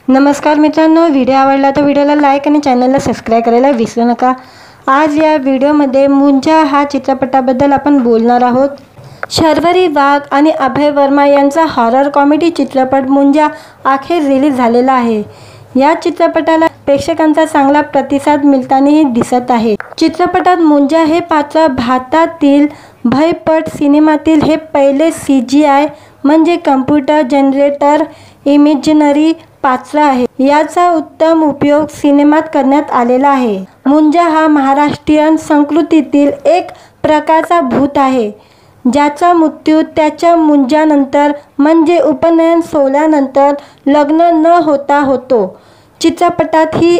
नमस्कार मित्रांनो, व्हिडिओ आवडला तर व्हिडिओला लाईक आणि चॅनलला सबस्क्राईब करायला विसरू नका। आज या व्हिडिओमध्ये मुंजा हा चित्रपटाबद्दल आपण बोलणार आहोत। शर्वरी वाघ आणि अभय वर्मा यांचा हॉरर कॉमेडी चित्रपट मुंजा अखेर रिलीज झालेला आहे। या चित्रपटाला प्रेक्षकांचा चांगला प्रतिसाद मिळतानाही दिसत आहे। चित्रपटात मुंजा हे पात्र भारतातील भयपट सिनेमातील हे पहिले CGI म्हणजे कम्प्युटर जनरेटर इमेजिनरी पात्र आहे। याचा उत्तम उपयोग सिनेमात करण्यात आलेला आहे। मुंजा हा महाराष्ट्रीयन संस्कृतीतील एक प्रकारचा भूत आहे, ज्याचा मृत्यू त्याच्या मुंजानंतर म्हणजे उपनयन सोहळ्यानंतर लग्न न होता होतो। चित्रपटात ही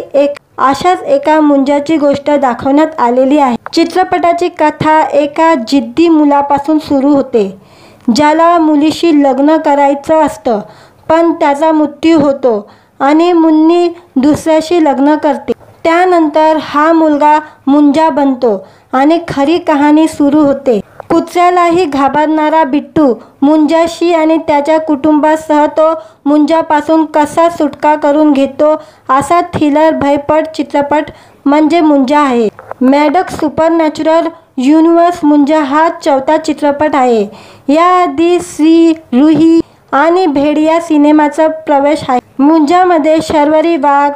अशाच एका मुंजाची गोष्ट दाखवण्यात आलेली आहे। चित्रपटाची कथा एका जिद्दी मुलापासून सुरू होते, ज्याला मुलीशी लग्न करायचं असतं, पण त्याचा मृत्यू होतो आणि मुन्नी दुसऱ्याशी लग्न करते। त्यानंतर हा मुलगा मुंजा बनतो आणि खरी कहाणी सुरू होते। कुत्र्यालाही घाबरणारा बिट्टू मुंजाशी आणि त्याच्या कुटुंबासह तो मुंजापासून कसा सुटका करून घेतो, असा थ्रिलर भयपट चित्रपट म्हणजे मुंजा आहे। मॅडक्स सुपरनॅचरल युनिव्हर्स मुंजा हा 4था चित्रपट आहे। याआधी श्री रुही आणि भेड़िया सिनेमाचा प्रवेश आहे। मुंजामध्ये शर्वरी वाघ,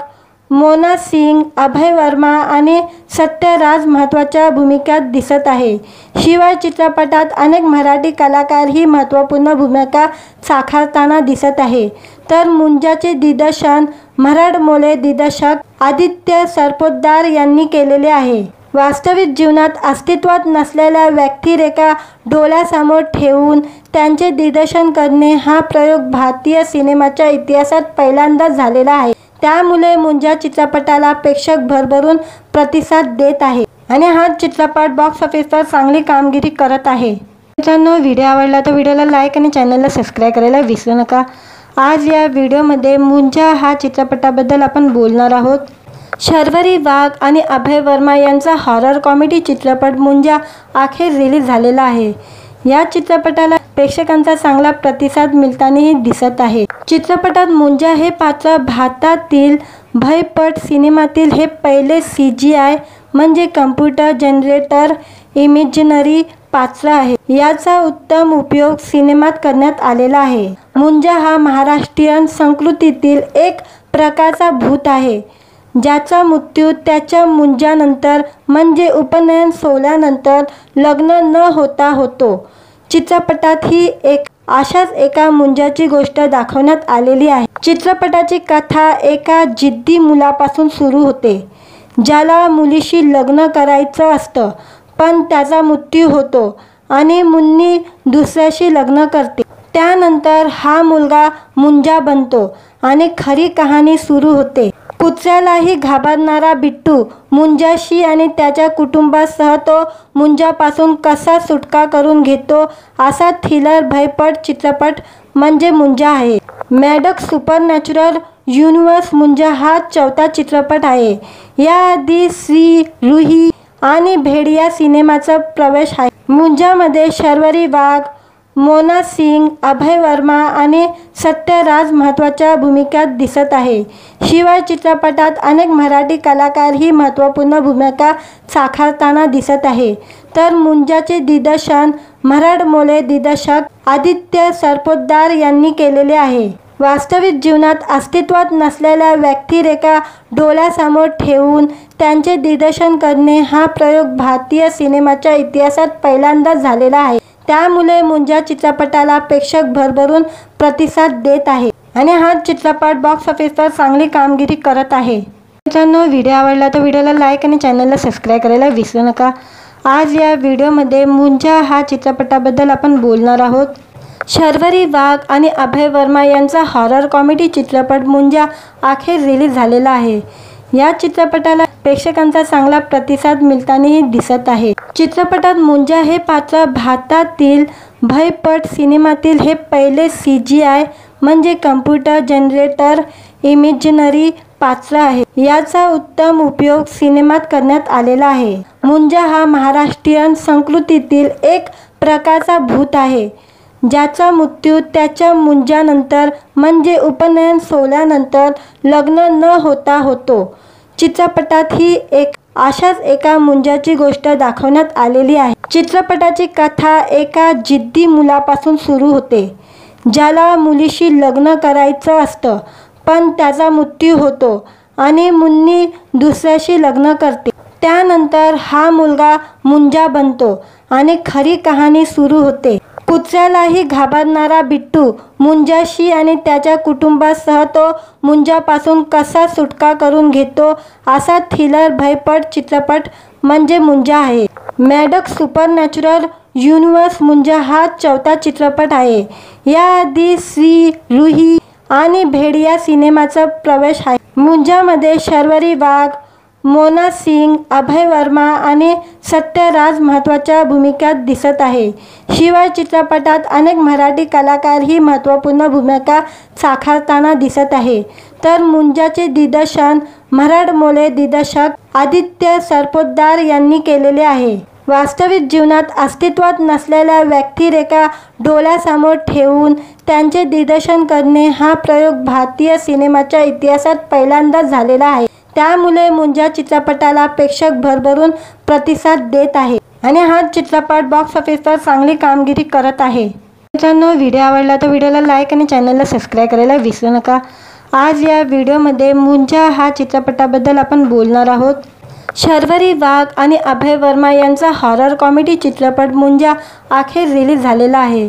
मोना सिंग, अभय वर्मा आणि सत्यराज महत्त्वाच्या भूमिकात दिसत आहे। शिवाय चित्रपटात अनेक मराठी कलाकारही महत्त्वपूर्ण भूमिका साकारताना दिसत आहे। तर मुंजाचे दिग्दर्शन मराठमोळे दिग्दर्शक आदित्य सरपोतदार यांनी केलेले आहे। वास्तविक जीवनात अस्तित्वात नसलेल्या व्यक्तिरेखा डोळ्यासमोर ठेवून त्यांचे दिग्दर्शन करणे हा प्रयोग भारतीय सिनेमाच्या इतिहासात पहिल्यांदाच झालेला आहे। त्यामुळे मुंजा चित्रपटाला प्रेक्षक भरभरून प्रतिसाद देत आहे आणि हा चित्रपट बॉक्स ऑफिसवर चांगली कामगिरी करत आहे। मित्रांनो, व्हिडिओ आवडला तर व्हिडिओला लाईक आणि चॅनलला सबस्क्राईब करायला विसरू नका। आज या व्हिडिओमध्ये मुंजा हा चित्रपटाबद्दल आपण बोलणार आहोत। शर्वरी वाघ आणि अभय वर्मा यांचा हॉरर कॉमेडी चित्रपट मुंजा अखेर रिलीज झालेला आहे। या चित्रपटाला प्रेक्षकांचा चांगला प्रतिसाद मिळतानाही दिसत आहे। चित्रपटात मुंजा हे पात्र भारतातील भयपट सिनेमातील हे पहिले CGI म्हणजे कम्प्युटर जनरेटर इमेजिनरी पात्र आहे। याचा उत्तम उपयोग सिनेमात करण्यात आलेला आहे। मुंजा हा महाराष्ट्रीयन संस्कृतीतील एक प्रकारचा भूत आहे, ज्याचा मृत्यू त्याच्या मुंजानंतर म्हणजे उपनयन सोहळ्यानंतर लग्न न होता होतो। चित्रपटात ही अशाच एका मुंजाची गोष्ट दाखवण्यात आलेली आहे। चित्रपटाची कथा एका जिद्दी मुलापासून सुरू होते, ज्याला मुलीशी लग्न करायचं असतं, पण त्याचा मृत्यू होतो आणि मुन्नी दुसऱ्याशी लग्न करते। त्यानंतर हा मुलगा मुंजा बनतो आणि खरी कहाणी सुरू होते। कुत्र्यालाही घाबरणारा बिट्टू मुंजाशी आणि त्याच्या कुटुंबासह तो मुंजापासून कसा सुटका करून घेतो, असा थ्रिलर भयपट चित्रपट म्हणजे मुंजा आहे। मॅडक्स सुपरनॅचरल युनिव्हर्स मुंजा हा 4था चित्रपट आहे। याआधी श्री रुही आणि भेड़िया सिनेमाचा प्रवेश आहे। मुंजामध्ये शर्वरी वाघ, मोना सिंग, अभय वर्मा आणि सत्यराज महत्त्वाच्या भूमिकात दिसत आहे। शिवाय चित्रपटात अनेक मराठी कलाकारही महत्त्वपूर्ण भूमिका साकारताना दिसत आहे। तर मुंजाचे दिग्दर्शन मराठमोळे दिग्दर्शक आदित्य सरपोतदार यांनी केलेले आहे। वास्तविक जीवनात अस्तित्वात नसलेल्या व्यक्तिरेखा डोळ्यासमोर ठेवून त्यांचे दिग्दर्शन करणे हा प्रयोग भारतीय सिनेमाच्या इतिहासात पहिल्यांदाच झालेला आहे। त्यामुळे मुंजा चित्रपटाला प्रेक्षक भरभरून प्रतिसाद देत आहे आणि हा चित्रपट बॉक्स ऑफिसवर चांगली कामगिरी करत आहे। मित्रांनो, व्हिडिओ आवडला तर व्हिडिओला लाईक आणि चॅनलला सबस्क्राईब करायला विसरू नका। आज या व्हिडिओमध्ये मुंजा हा चित्रपटाबद्दल आपण बोलणार आहोत। शर्वरी वाघ आणि अभय वर्मा यांचा हॉरर कॉमेडी चित्रपट मुंजा अखेर रिलीज झालेला आहे। या चित्रपटाला प्रेक्षकांचा चांगला प्रतिसाद मिळतानाही दिसत आहे। चित्रपटात मुंजा हे पात्र भारतातील भयपट सिनेमातील हे पहिले CGI म्हणजे कम्प्युटर जनरेटर इमेजिनरी पात्र आहे। याचा उत्तम उपयोग सिनेमात करण्यात आलेला आहे। मुंजा हा महाराष्ट्रीयन संस्कृतीतील एक प्रकारचा भूत आहे, ज्याचा मृत्यू त्याच्या मुंजानंतर म्हणजे उपनयन सोहळ्यानंतर लग्न न होता होतो। चित्रपटात ही अशाच एका मुंजाची गोष्ट दाखवण्यात आलेली आहे। चित्रपटाची कथा एका जिद्दी मुलापासून सुरू होते, ज्याला मुलीशी लग्न करायचं असतं, पण त्याचा मृत्यू होतो आणि मुन्नी दुसऱ्याशी लग्न करते। त्यानंतर हा मुलगा मुंजा बनतो आणि खरी कहाणी सुरू होते। कुत्र्यालाही घाबरणारा बिट्टू मुंजाशी आणि त्याच्या कुटुंबासह तो मुंजापासून कसा सुटका करून घेतो असा थ्रिलर भयपट चित्रपट म्हणजे मुंजा आहे। मॅडक्स सुपरनॅचरल युनिव्हर्स मुंजा हा 4था चित्रपट आहे। याआधी श्री, रूही आणि भेड या सिनेमाचा प्रवेश आहे। मुंजामध्ये शर्वरी वाघ, मोना सिंग, अभय वर्मा आणि सत्यराज महत्त्वाच्या भूमिकात दिसत आहे। शिवाय चित्रपटात अनेक मराठी कलाकारही महत्त्वपूर्ण भूमिका साकारताना दिसत आहे। तर मुंजाचे दिग्दर्शन मराठमोळे दिग्दर्शक आदित्य सरपोतदार यांनी केलेले आहे। वास्तविक जीवनात अस्तित्वात नसलेल्या व्यक्तिरेखा डोळ्यासमोर ठेवून त्यांचे दिग्दर्शन करणे हा प्रयोग भारतीय सिनेमाच्या इतिहासात पहिल्यांदाच झालेला आहे। त्यामुळे मुंजा चित्रपटाला प्रेक्षक भरभरून प्रतिसाद देत आहे आणि हा चित्रपट बॉक्स ऑफिसवर चांगली कामगिरी करत आहे। मित्रांनो, व्हिडिओ आवडला तर व्हिडिओला लाईक आणि चॅनलला सबस्क्राईब करायला विसरू नका। आज या व्हिडिओमध्ये मुंजा हा चित्रपटाबद्दल आपण बोलणार आहोत। शर्वरी वाघ आणि अभय वर्मा यांचा हॉरर कॉमेडी चित्रपट मुंजा अखेर रिलीज झालेला आहे।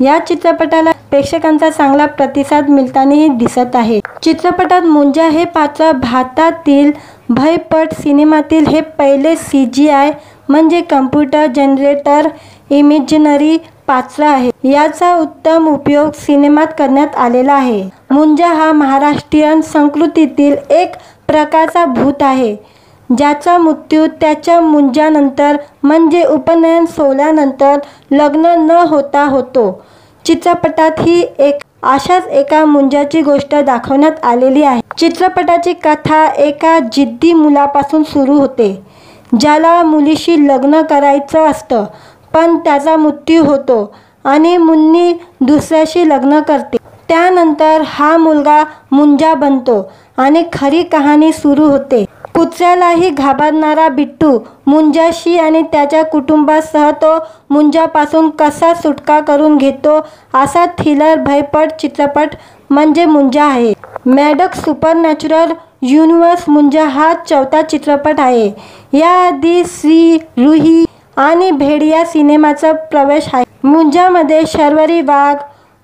या चित्रपटाला प्रेक्षकांचा चांगला प्रतिसाद मिळतानाही दिसत आहे। चित्रपटात मुंजा हे पात्र भारतातील भयपट सिनेमातील हे पहिले CGI म्हणजे कम्प्युटर जनरेटर इमेजिनरी पात्र आहे। याचा उत्तम उपयोग सिनेमात करण्यात आलेला आहे। मुंजा हा महाराष्ट्रीयन संस्कृतीतील एक प्रकारचा भूत आहे, ज्याचा मृत्यू त्याच्या मुंजानंतर म्हणजे उपनयन सोहळ्यानंतर लग्न न होता होतो। चित्रपटात ही अशाच एका मुंजाची गोष्ट दाखवण्यात आलेली आहे। चित्रपटाची कथा एका जिद्दी मुलापासून सुरू होते, ज्याला मुलीशी लग्न करायचं असतं, पण त्याचा मृत्यू होतो आणि मुन्नी दुसऱ्याशी लग्न करते। त्यानंतर हा मुलगा मुंजा बनतो आणि खरी कहाणी सुरू होते। कुत्र्यालाही घाबरणारा बिट्टू मुंजाशी आणि त्याच्या कुटुंबासह तो मुंजापासून कसा सुटका करून घेतो असा थ्रिलर भयपट चित्रपट म्हणजे मुंजा आहे। मॅडक्स सुपरनॅचरल युनिव्हर्स मुंजा हा 4था चित्रपट आहे। याआधी श्री, रूही आणि भेड या सिनेमाचा प्रवेश आहे। मुंजामध्ये शर्वरी वाघ,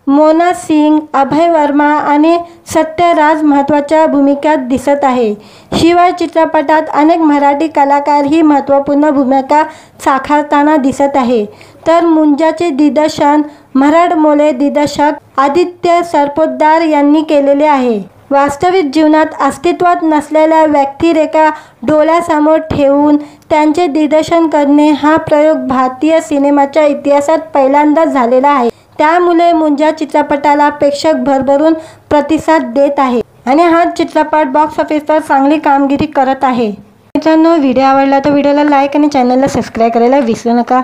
मोना सिंग, अभय वर्मा आणि सत्यराज महत्त्वाच्या भूमिकात दिसत आहे। शिवाय चित्रपटात अनेक मराठी कलाकारही महत्त्वपूर्ण भूमिका साकारताना दिसत आहे। तर मुंजाचे दिग्दर्शन मराठमोळे दिग्दर्शक आदित्य सरपोतदार यांनी केलेले आहे। वास्तविक जीवनात अस्तित्वात नसलेल्या व्यक्तिरेखा डोळ्यासमोर ठेवून त्यांचे दिग्दर्शन करणे हा प्रयोग भारतीय सिनेमाच्या इतिहासात पहिल्यांदाच झालेला आहे। त्यामुळे मुंजा चित्रपटाला प्रेक्षक भरभरून प्रतिसाद देत आहे आणि हा चित्रपट बॉक्स ऑफिसवर चांगली कामगिरी करत आहे। मित्रांनो, व्हिडिओ आवडला तर व्हिडिओला लाईक आणि चॅनलला सबस्क्राईब करायला विसरू नका।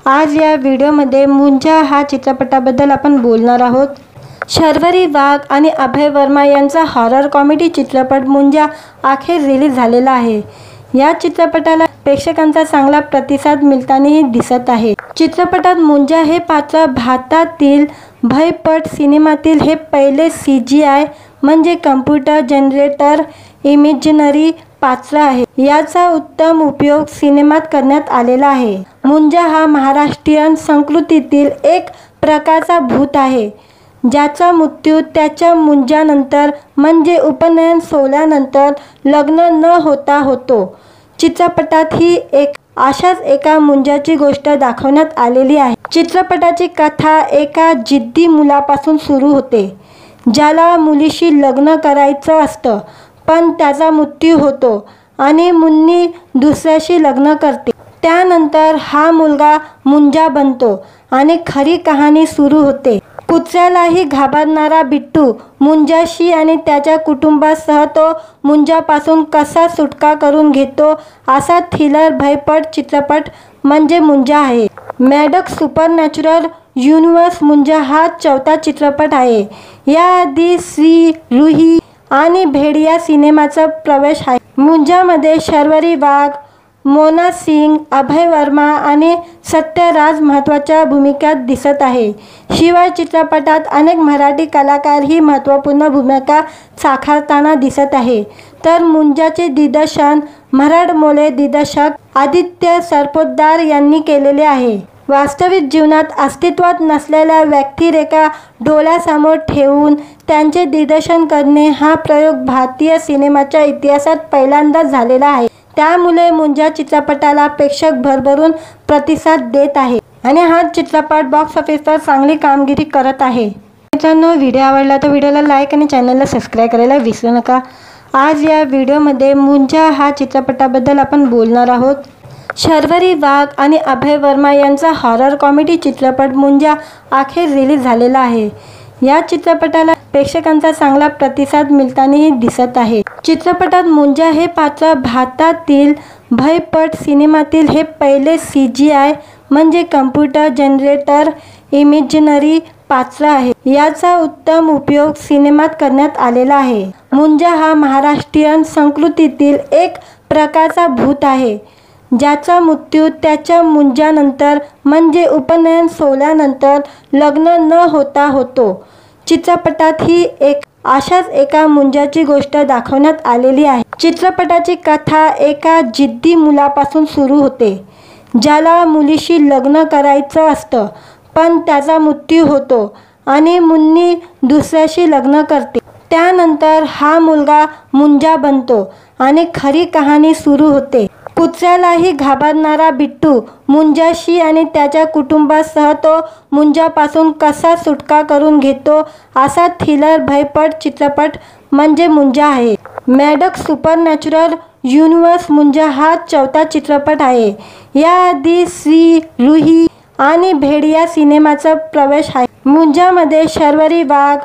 आज या व्हिडिओमध्ये मुंजा हा चित्रपटाबद्दल आपण बोलणार आहोत। शर्वरी वाघ आणि अभय वर्मा यांचा हॉरर कॉमेडी चित्रपट मुंजा अखेर रिलीज झालेला आहे। या चित्रपटाला प्रेक्षकांचा चांगला प्रतिसाद मिळतानाही दिसत आहे। चित्रपटात मुंजा हे पात्र भारतातील भयपट सिनेमातील हे पहिले CGI म्हणजे कम्प्युटर जनरेटर इमेजिनरी पात्र आहे। याचा उत्तम उपयोग सिनेमात करण्यात आलेला आहे। मुंजा हा महाराष्ट्रीयन संस्कृतीतील एक प्रकारचा भूत आहे, ज्याचा मृत्यू त्याच्या मुंजानंतर म्हणजे उपनयन सोहळ्यानंतर लग्न न होता होतो। चित्रपटात ही अशाच एका मुंजाची गोष्ट दाखवण्यात आलेली आहे। चित्रपटाची कथा एका जिद्दी मुलापासून सुरू होते, ज्याला मुलीशी लग्न करायचं असतं, पण त्याचा मृत्यू होतो आणि मुन्नी दुसऱ्याशी लग्न करते। त्यानंतर हा मुलगा मुंजा बनतो आणि खरी कहाणी सुरू होते। कुत्र्यालाही घाबरणारा बिट्टू मुंजाशी आणि त्याच्या कुटुंबासह तो मुंजापासून कसा सुटका करून घेतो असा थ्रिलर भयपट चित्रपट म्हणजे मुंजा आहे। मॅडक्स सुपरनॅचरल युनिवर्स मुंजा हा चौथा चित्रपट आहे। याआधी श्री, रूही आणि भेड या सिनेमाचा प्रवेश आहे। मुंजामध्ये शर्वरी वाघ, मोना सिंग, अभय वर्मा आणि सत्यराज महत्त्वाच्या भूमिकात दिसत आहे। शिवाय चित्रपटात अनेक मराठी कलाकारही महत्त्वपूर्ण भूमिका साकारताना दिसत आहे। तर मुंजाचे दिग्दर्शन मराठमोळे दिग्दर्शक आदित्य सरपोतदार यांनी केलेले आहे। वास्तविक जीवनात अस्तित्वात नसलेल्या व्यक्तिरेखा डोळ्यासमोर ठेवून त्यांचे दिग्दर्शन करणे हा प्रयोग भारतीय सिनेमाच्या इतिहासात पहिल्यांदाच झालेला आहे। त्यामुळे मुंजा चित्रपटाला प्रेक्षक भरभरून प्रतिसाद देत आहे आणि हा चित्रपट बॉक्स ऑफिसवर चांगली कामगिरी करत आहे। मित्रांनो, व्हिडिओ आवडला तर व्हिडिओला लाईक आणि चॅनलला सबस्क्राईब करायला विसरू नका। आज या व्हिडिओमध्ये मुंजा हा चित्रपटाबद्दल आपण बोलणार आहोत। शर्वरी वाघ आणि अभय वर्मा यांचा हॉरर कॉमेडी चित्रपट मुंजा अखेर रिलीज झालेला आहे। या चित्रपटाला प्रेक्षकांचा चांगला प्रतिसाद मिळतानाही दिसत आहे। चित्रपटात मुंजा हे पात्र भारतातील भयपट सिनेमातील हे पहिले CGI म्हणजे कम्प्युटर जनरेटर इमेजिनरी पात्र आहे। याचा उत्तम उपयोग सिनेमात करण्यात आलेला आहे। मुंजा हा महाराष्ट्रीयन संस्कृतीतील एक प्रकारचा भूत आहे, ज्याचा मृत्यू त्याच्या मुंजानंतर म्हणजे उपनयन सोहळ्यानंतर लग्न न होता होतो। चित्रपटात ही अशाच एका मुंजाची गोष्ट दाखवण्यात आलेली आहे। चित्रपटाची कथा एका जिद्दी मुलापासून सुरू होते, ज्याला मुलीशी लग्न करायचं असतं, पण त्याचा मृत्यू होतो आणि मुन्नी दुसऱ्याशी लग्न करते। त्यानंतर हा मुलगा मुंजा बनतो आणि खरी कहाणी सुरू होते। कुत्र्यालाही घाबरणारा बिट्टू मुंजाशी आणि त्याच्या कुटुंबासह तो मुंजापासून कसा सुटका करून घेतो असा थ्रिलर भयपट चित्रपट म्हणजे मुंजा आहे। मॅडक्स सुपरनॅचरल युनिवर्स मुंजा हा चौथा चित्रपट आहे। याआधी श्री, रूही आणि भेड या सिनेमाचा प्रवेश आहे। मुंजामध्ये शर्वरी वाघ,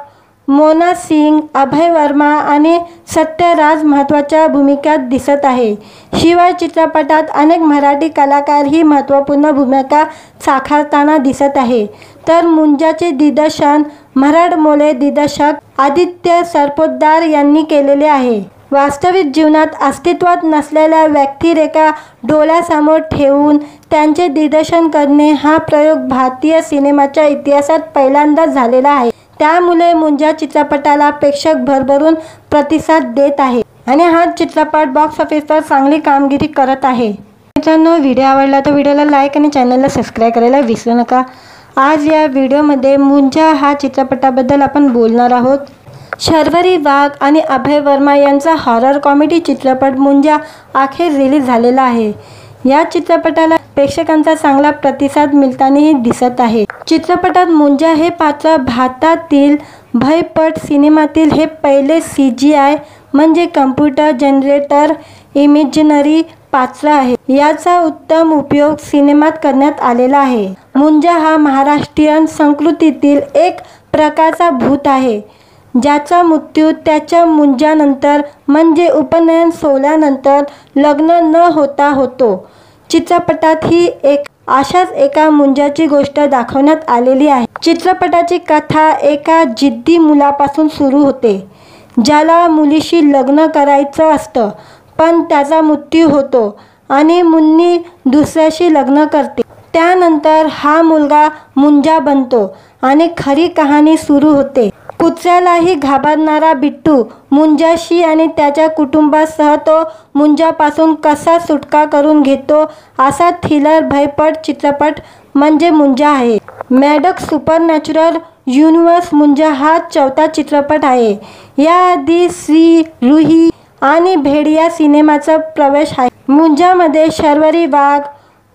मोना सिंग, अभय वर्मा आणि सत्यराज महत्त्वाच्या भूमिकात दिसत आहे। शिवाय चित्रपटात अनेक मराठी कलाकारही महत्त्वपूर्ण भूमिका साकारताना दिसत आहे। तर मुंजाचे दिग्दर्शन मराठमोळे दिग्दर्शक आदित्य सरपोतदार यांनी केलेले आहे। वास्तविक जीवनात अस्तित्वात नसलेल्या व्यक्तिरेखा डोळ्यासमोर ठेवून त्यांचे दिग्दर्शन करणे हा प्रयोग भारतीय सिनेमाच्या इतिहासात पहिल्यांदाच झालेला आहे। त्यामुळे मुंजा चित्रपटाला प्रेक्षक भरभरून प्रतिसाद देत आहे आणि हा चित्रपट बॉक्स ऑफिसवर चांगली कामगिरी करत आहे। मित्रांनो, व्हिडिओ आवडला तर व्हिडिओला लाईक आणि चॅनलला सबस्क्राईब करायला विसरू नका। आज या व्हिडिओमध्ये मुंजा हा चित्रपटाबद्दल आपण बोलणार आहोत। शर्वरी वाघ आणि अभय वर्मा यांचा हॉरर कॉमेडी चित्रपट मुंजा अखेर रिलीज झालेला आहे। या चित्रपटाला प्रेक्षकांचा चांगला प्रतिसाद मिळतानाही दिसत आहे। चित्रपटात मुंजा हे पात्र भारतातील भयपट सिनेमातील हे पहिले CGI म्हणजे कम्प्युटर जनरेटर इमेजिनरी पात्र आहे। याचा उत्तम उपयोग सिनेमात करण्यात आलेला आहे। मुंजा हा महाराष्ट्रीयन संस्कृतीतील एक प्रकारचा भूत आहे, ज्याचा मृत्यू त्याच्या मुंजानंतर म्हणजे उपनयन सोहळ्यानंतर लग्न न होता होतो। चित्रपटात ही अशाच एका मुंजाची गोष्ट दाखवण्यात आलेली आहे। चित्रपटाची कथा एका जिद्दी मुलापासून सुरू होते, ज्याला मुलीशी लग्न करायचं असतं, पण त्याचा मृत्यू होतो आणि मुन्नी दुसऱ्याशी लग्न करते। त्यानंतर हा मुलगा मुंजा बनतो आणि खरी कहाणी सुरू होते। कुत्र्यालाही घाबरणारा बिट्टू मुंजाशी आणि त्याच्या कुटुंबासह तो मुंजापासून कसा सुटका करून घेतो असा थ्रिलर भयपट चित्रपट म्हणजे मुंजा आहे। मॅडक्स सुपरनॅचरल युनिवर्स मुंजा हा चौथा चित्रपट आहे। याआधी श्री, रूही आणि भेड या सिनेमाचा प्रवेश आहे। मुंजामध्ये शर्वरी वाघ,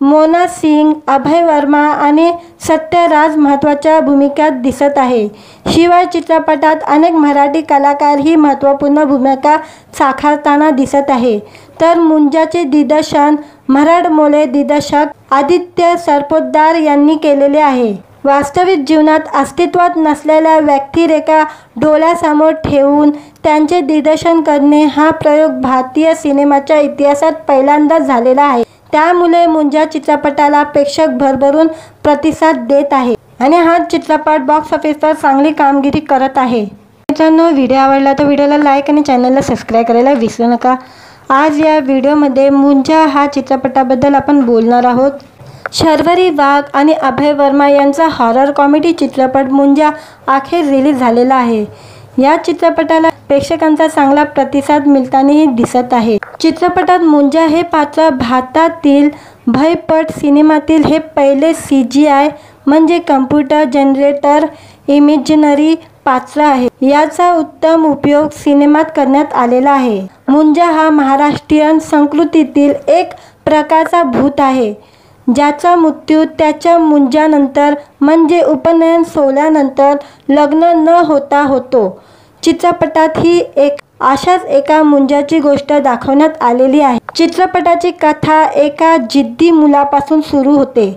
मोना सिंग, अभय वर्मा आणि सत्यराज महत्त्वाच्या भूमिकात दिसत आहे। शिवाय चित्रपटात अनेक मराठी कलाकारही महत्त्वपूर्ण भूमिका साकारताना दिसत आहे। तर मुंजाचे दिग्दर्शन मराठमोळे दिग्दर्शक आदित्य सरपोतदार यांनी केलेले आहे। वास्तविक जीवनात अस्तित्वात नसलेल्या व्यक्तिरेखा डोळ्यासमोर ठेवून त्यांचे दिग्दर्शन करणे हा प्रयोग भारतीय सिनेमाच्या इतिहासात पहिल्यांदाच झालेला आहे। त्यामुळे मुंजा चित्रपटाला प्रेक्षक भरभरून प्रतिसाद देत आहे आणि हा चित्रपट बॉक्स ऑफिसवर चांगली कामगिरी करत आहे। मित्रांनो, व्हिडिओ आवडला तर व्हिडिओला लाईक आणि चॅनलला सबस्क्राईब करायला विसरू नका। आज या व्हिडिओमध्ये मुंजा हा चित्रपटाबद्दल आपण बोलणार आहोत। शर्वरी वाघ आणि अभय वर्मा यांचा हॉरर कॉमेडी चित्रपट मुंजा अखेर रिलीज झालेला आहे। या चित्रपटाला प्रेक्षकांचा चांगला प्रतिसाद मिळतानाही दिसत आहे। चित्रपटात मुंजा हे पात्र भारतातील भयपट सिनेमातील हे पहिले CGI म्हणजे कम्प्युटर जनरेटर इमेजिनरी पात्र आहे। याचा उत्तम उपयोग सिनेमात करण्यात आलेला आहे। मुंजा हा महाराष्ट्रीयन संस्कृतीतील एक प्रकारचा भूत आहे, ज्याचा मृत्यू त्याच्या मुंजानंतर म्हणजे उपनयन सोहळ्यानंतर लग्न न होता होतो। चित्रपटात ही अशाच एका मुंजाची गोष्ट दाखवण्यात आलेली आहे। चित्रपटाची कथा एका जिद्दी मुलापासून सुरू होते,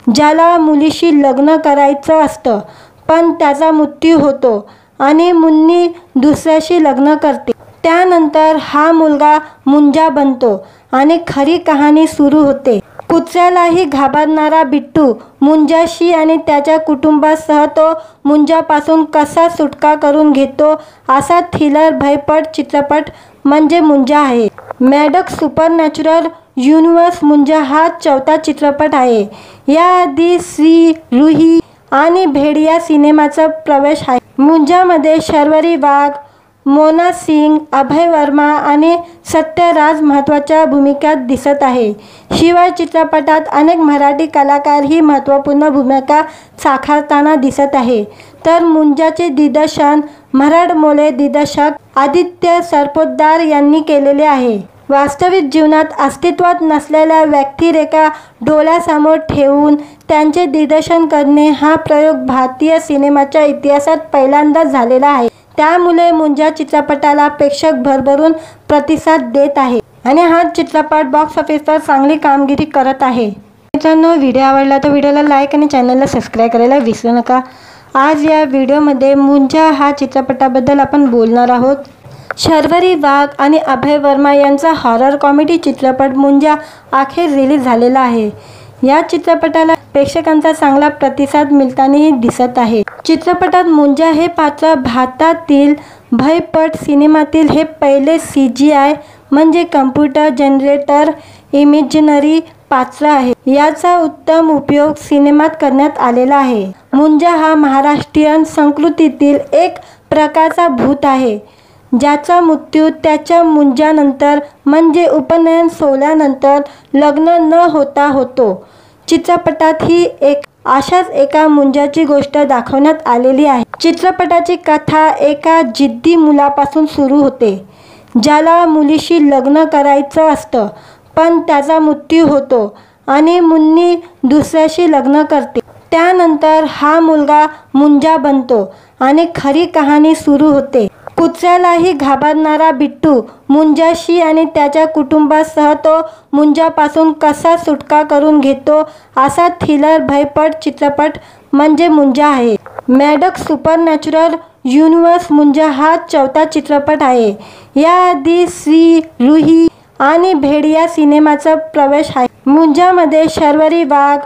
ज्याला मुलीशी लग्न करायचं असतं, पण त्याचा मृत्यू होतो आणि मुन्नी दुसऱ्याशी लग्न करते। त्यानंतर हा मुलगा मुंजा बनतो आणि खरी कहाणी सुरू होते। कुत्र्यालाही घाबरणारा बिट्टू मुंजाशी आणि त्याच्या कुटुंबासह तो मुंजापासून कसा सुटका करून घेतो असा थ्रिलर भयपट चित्रपट म्हणजे मुंजा आहे। मॅडक्स सुपरनॅचरल युनिव्हर्स मुंजा हा 4था चित्रपट आहे। याआधी श्री रुही आणि भेड़िया सिनेमाचा प्रवेश आहे। मुंजामध्ये शर्वरी वाघ, मोना सिंग, अभय वर्मा आणि सत्यराज महत्त्वाच्या भूमिकात दिसत आहे। शिवाय चित्रपटात अनेक मराठी कलाकारही महत्त्वपूर्ण भूमिका साकारताना दिसत आहे। तर मुंजाचे दिग्दर्शन मराठमोळे दिग्दर्शक आदित्य सरपोतदार यांनी केलेले आहे। वास्तविक जीवनात अस्तित्वात नसलेल्या व्यक्तिरेखा डोळ्यासमोर ठेवून त्यांचे दिग्दर्शन करणे हा प्रयोग भारतीय सिनेमाच्या इतिहासात पहिल्यांदाच झालेला आहे। त्यामुळे मुंजा चित्रपटाला प्रेक्षक भरभरून प्रतिसाद देत आहे आणि हा चित्रपट बॉक्स ऑफिसवर चांगली कामगिरी करत आहे। मित्रांनो, व्हिडिओ आवडला तर व्हिडिओला लाईक आणि चॅनलला सबस्क्राईब करायला विसरू नका। आज या व्हिडिओमध्ये मुंजा हा चित्रपटाबद्दल आपण बोलणार आहोत। शर्वरी वाघ आणि अभय वर्मा यांचा हॉरर कॉमेडी चित्रपट मुंजा अखेर रिलीज झालेला आहे। या चित्रपटाला प्रेक्षकांचा चांगला प्रतिसाद मिळतानाही दिसत आहे। चित्रपटात मुंजा हे पात्र भारतातील भयपट सिनेमातील हे पहिले CGI म्हणजे कम्प्युटर जनरेटर इमेजिनरी पात्र आहे। याचा उत्तम उपयोग सिनेमात करण्यात आलेला आहे। मुंजा हा महाराष्ट्रीयन संस्कृतीतील एक प्रकारचा भूत आहे, ज्याचा मृत्यू त्याच्या मुंजानंतर म्हणजे उपनयन सोहळ्यानंतर लग्न न होता होतो। चित्रपटात ही अशाच एका मुंजाची गोष्ट दाखवण्यात आलेली आहे। चित्रपटाची कथा एका जिद्दी मुलापासून सुरू होते, ज्याला मुलीशी लग्न करायचं असतं, पण त्याचा मृत्यू होतो आणि मुन्नी दुसऱ्याशी लग्न करते। त्यानंतर हा मुलगा मुंजा बनतो आणि खरी कहाणी सुरू होते। कुत्र्यालाही घाबरणारा बिट्टू मुंजाशी आणि त्याच्या कुटुंबासह तो मुंजापासून कसा सुटका करून घेतो असा थ्रिलर भयपट चित्रपट म्हणजे मुंजा आहे। मॅडक्स सुपरनॅचरल युनिव्हर्स मुंजा हा 4था चित्रपट आहे। याआधी श्री रुही आणि भेड़िया सिनेमाचा प्रवेश आहे। मुंजामध्ये शर्वरी वाघ,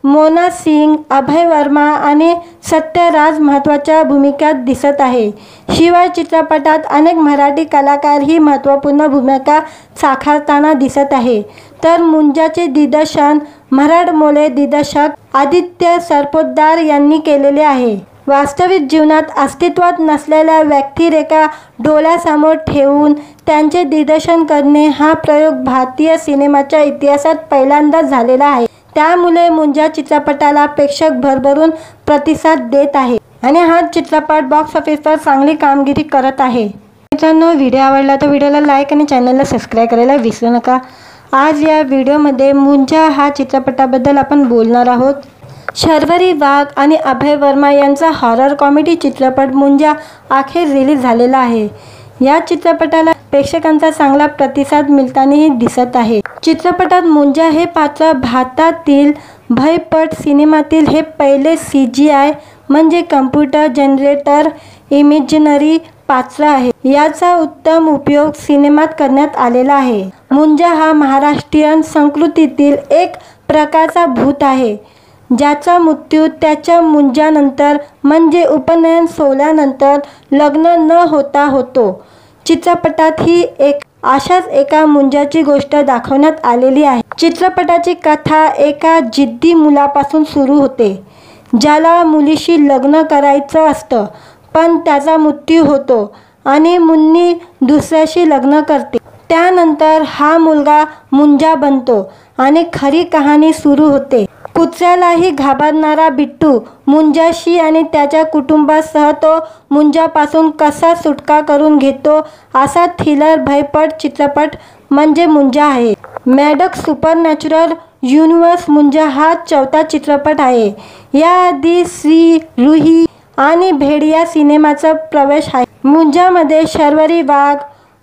मोना सिंग, अभय वर्मा आणि सत्यराज महत्त्वाच्या भूमिकात दिसत आहे। शिवाय चित्रपटात अनेक मराठी कलाकारही महत्त्वपूर्ण भूमिका साकारताना दिसत आहे। तर मुंजाचे दिग्दर्शन मराठमोळे दिग्दर्शक आदित्य सरपोतदार यांनी केलेले आहे। वास्तविक जीवनात अस्तित्वात नसलेल्या व्यक्तिरेखा डोळ्यासमोर ठेवून त्यांचे दिग्दर्शन करणे हा प्रयोग भारतीय सिनेमाच्या इतिहासात पहिल्यांदाच झालेला आहे। त्यामुळे मुंजा चित्रपटाला प्रेक्षक भरभरून प्रतिसाद देत आहे आणि हा चित्रपट बॉक्स ऑफिसवर चांगली कामगिरी करत आहे। मित्रांनो, व्हिडिओ आवडला तर व्हिडिओला लाईक आणि चॅनलला सबस्क्राईब करायला विसरू नका। आज या व्हिडिओमध्ये मुंजा हा चित्रपटाबद्दल आपण बोलणार आहोत। शर्वरी वाघ आणि अभय वर्मा यांचा हॉरर कॉमेडी चित्रपट मुंजा अखेर रिलीज झालेला आहे। या चित्रपटाला प्रेक्षकांचा चांगला प्रतिसाद मिळतानाही दिसत आहे। चित्रपटात मुंजा हे पात्र भारतातील भयपट सिनेमातील हे पहिले CGI म्हणजे कम्प्युटर जनरेटर इमेजिनरी पात्र आहे। याचा उत्तम उपयोग सिनेमात करण्यात आलेला आहे। मुंजा हा महाराष्ट्रीयन संस्कृतीतील एक प्रकारचा भूत आहे, ज्याचा मृत्यू त्याच्या मुंजानंतर म्हणजे उपनयन सोहळ्यानंतर लग्न न होता होतो। चित्रपटात ही अशाच एका मुंजाची गोष्ट दाखवण्यात आलेली आहे। चित्रपटाची कथा एका जिद्दी मुलापासून सुरू होते, ज्याला मुलीशी लग्न करायचं असतं, पण त्याचा मृत्यू होतो आणि मुन्नी दुसऱ्याशी लग्न करते। त्यानंतर हा मुलगा मुंजा बनतो आणि खरी कहाणी सुरू होते। कुत्र्यालाही घाबरणारा बिट्टू मुंजाशी आणि त्याच्या कुटुंबासह तो मुंजापासून कसा सुटका करून घेतो असा थ्रिलर भयपट चित्रपट म्हणजे मुंजा आहे। मॅडक्स सुपरनॅचरल युनिव्हर्स मुंजा हा 4था चित्रपट आहे। याआधी श्री रुही आणि भेड़िया सिनेमाचा प्रवेश आहे। मुंजामध्ये शर्वरी वाघ,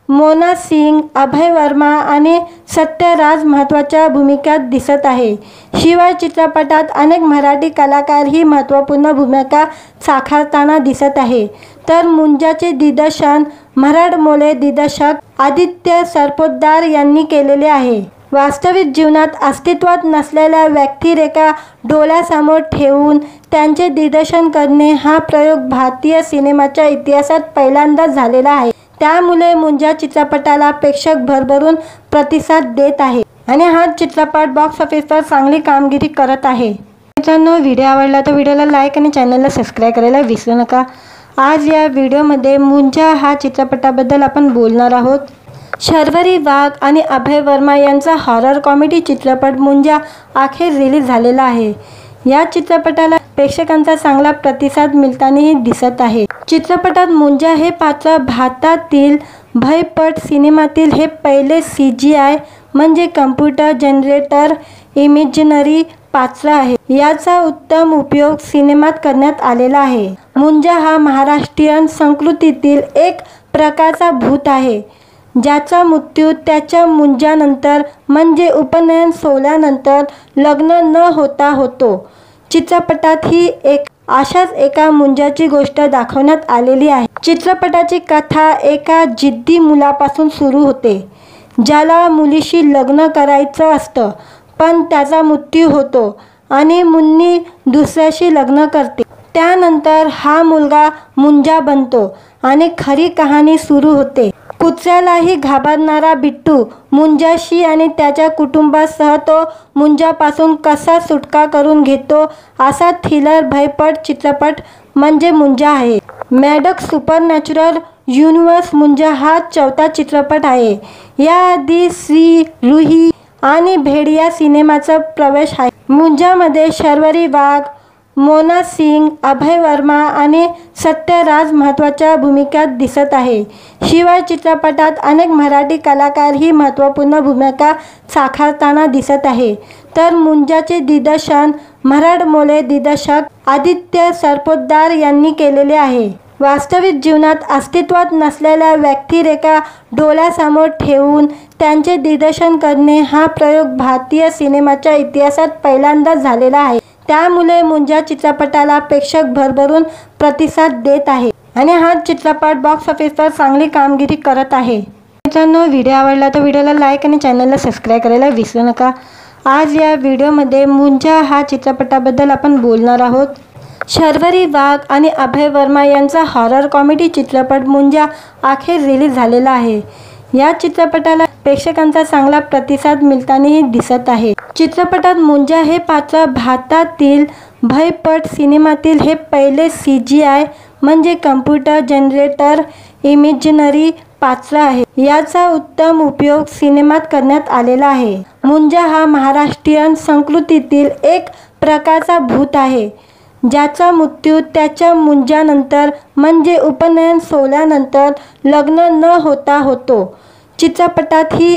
मोना सिंग, अभय वर्मा आणि सत्यराज महत्त्वाच्या भूमिकात दिसत आहे। शिवाय चित्रपटात अनेक मराठी कलाकारही महत्त्वपूर्ण भूमिका साकारताना दिसत आहे। तर मुंजाचे दिग्दर्शन मराठमोळे दिग्दर्शक आदित्य सरपोतदार यांनी केलेले आहे। वास्तविक जीवनात अस्तित्वात नसलेल्या व्यक्तिरेखा डोळ्यासमोर ठेवून त्यांचे दिग्दर्शन करणे हा प्रयोग भारतीय सिनेमाच्या इतिहासात पहिल्यांदाच झालेला आहे। त्यामुळे मुंजा चित्रपटाला प्रेक्षक भरभरून प्रतिसाद देत आहे आणि हा चित्रपट बॉक्स ऑफिसवर चांगली कामगिरी करत आहे। मित्रांनो, व्हिडिओ आवडला तर व्हिडिओला लाईक आणि चॅनलला सबस्क्राईब करायला विसरू नका। आज या व्हिडिओमध्ये मुंजा हा चित्रपटाबद्दल आपण बोलणार आहोत। शर्वरी वाघ आणि अभय वर्मा यांचा हॉरर कॉमेडी चित्रपट मुंजा अखेर रिलीज झालेला आहे। या चित्रपटाला प्रेक्षकांचा चांगला प्रतिसाद मिळतानाही दिसत आहे। चित्रपटात मुंजा हे पात्र भारतातील भयपट सिनेमातील हे पहिले CGI म्हणजे कम्प्युटर जनरेटर इमेजिनरी पात्र आहे। याचा उत्तम उपयोग सिनेमात करण्यात आलेला आहे। मुंजा हा महाराष्ट्रीयन संस्कृतीतील एक प्रकारचा भूत आहे, ज्याचा मृत्यू त्याच्या मुंजानंतर म्हणजे उपनयन सोहळ्यानंतर लग्न न होता होतो। चित्रपटात ही अशाच एका मुंजाची गोष्ट दाखवण्यात आलेली आहे। चित्रपटाची कथा एका जिद्दी मुलापासून सुरू होते, ज्याला मुलीशी लग्न करायचं असतं, पण त्याचा मृत्यू होतो आणि मुन्नी दुसऱ्याशी लग्न करते। त्यानंतर हा मुलगा मुंजा बनतो आणि खरी कहाणी सुरू होते। कुत्र्यालाही घाबरणारा बिट्टू मुंजाशी आणि त्याच्या कुटुंबासह तो मुंजापासून कसा सुटका करून घेतो असा थ्रिलर भयपट चित्रपट म्हणजे मुंजा आहे। मॅडक्स सुपरनॅचरल युनिव्हर्स मुंजा हा 4था चित्रपट आहे। याआधी श्री रुही आणि भेड़िया सिनेमाचा प्रवेश आहे। मुंजामध्ये शर्वरी वाघ, मोना सिंग, अभय वर्मा आणि सत्यराज महत्त्वाच्या भूमिकात दिसत आहे। शिवाय चित्रपटात अनेक मराठी कलाकारही महत्त्वपूर्ण भूमिका साकारताना दिसत आहे। तर मुंजाचे दिग्दर्शन मराठमोळे दिग्दर्शक आदित्य सरपोतदार यांनी केलेले आहे। वास्तविक जीवनात अस्तित्वात नसलेल्या व्यक्तिरेखा डोळ्यासमोर ठेवून त्यांचे दिग्दर्शन करणे हा प्रयोग भारतीय सिनेमाच्या इतिहासात पहिल्यांदाच झालेला आहे। त्यामुळे मुंजा चित्रपटाला प्रेक्षक भरभरून प्रतिसाद देत आहे आणि हा चित्रपट बॉक्स ऑफिसवर चांगली कामगिरी करत आहे। मित्रांनो, व्हिडिओ आवडला तर व्हिडिओला लाईक आणि चॅनलला सबस्क्राईब करायला विसरू नका। आज या व्हिडिओमध्ये मुंजा हा चित्रपटाबद्दल आपण बोलणार आहोत। शर्वरी वाघ आणि अभय वर्मा यांचा हॉरर कॉमेडी चित्रपट मुंजा अखेर रिलीज झालेला आहे। या चित्रपटाला प्रेक्षकांचा चांगला प्रतिसाद मिळतानाही दिसत आहे। चित्रपटात मुंजा हे पात्र भारतातील भयपट सिनेमातील हे पहिले CGI म्हणजे कम्प्युटर जनरेटर इमेजिनरी पात्र आहे। याचा उत्तम उपयोग सिनेमात करण्यात आलेला आहे। मुंजा हा महाराष्ट्रीयन संस्कृतीतील एक प्रकारचा भूत आहे, ज्याचा मृत्यू त्याच्या मुंजानंतर म्हणजे उपनयन सोहळ्यानंतर लग्न न होता होतो। चित्रपटात ही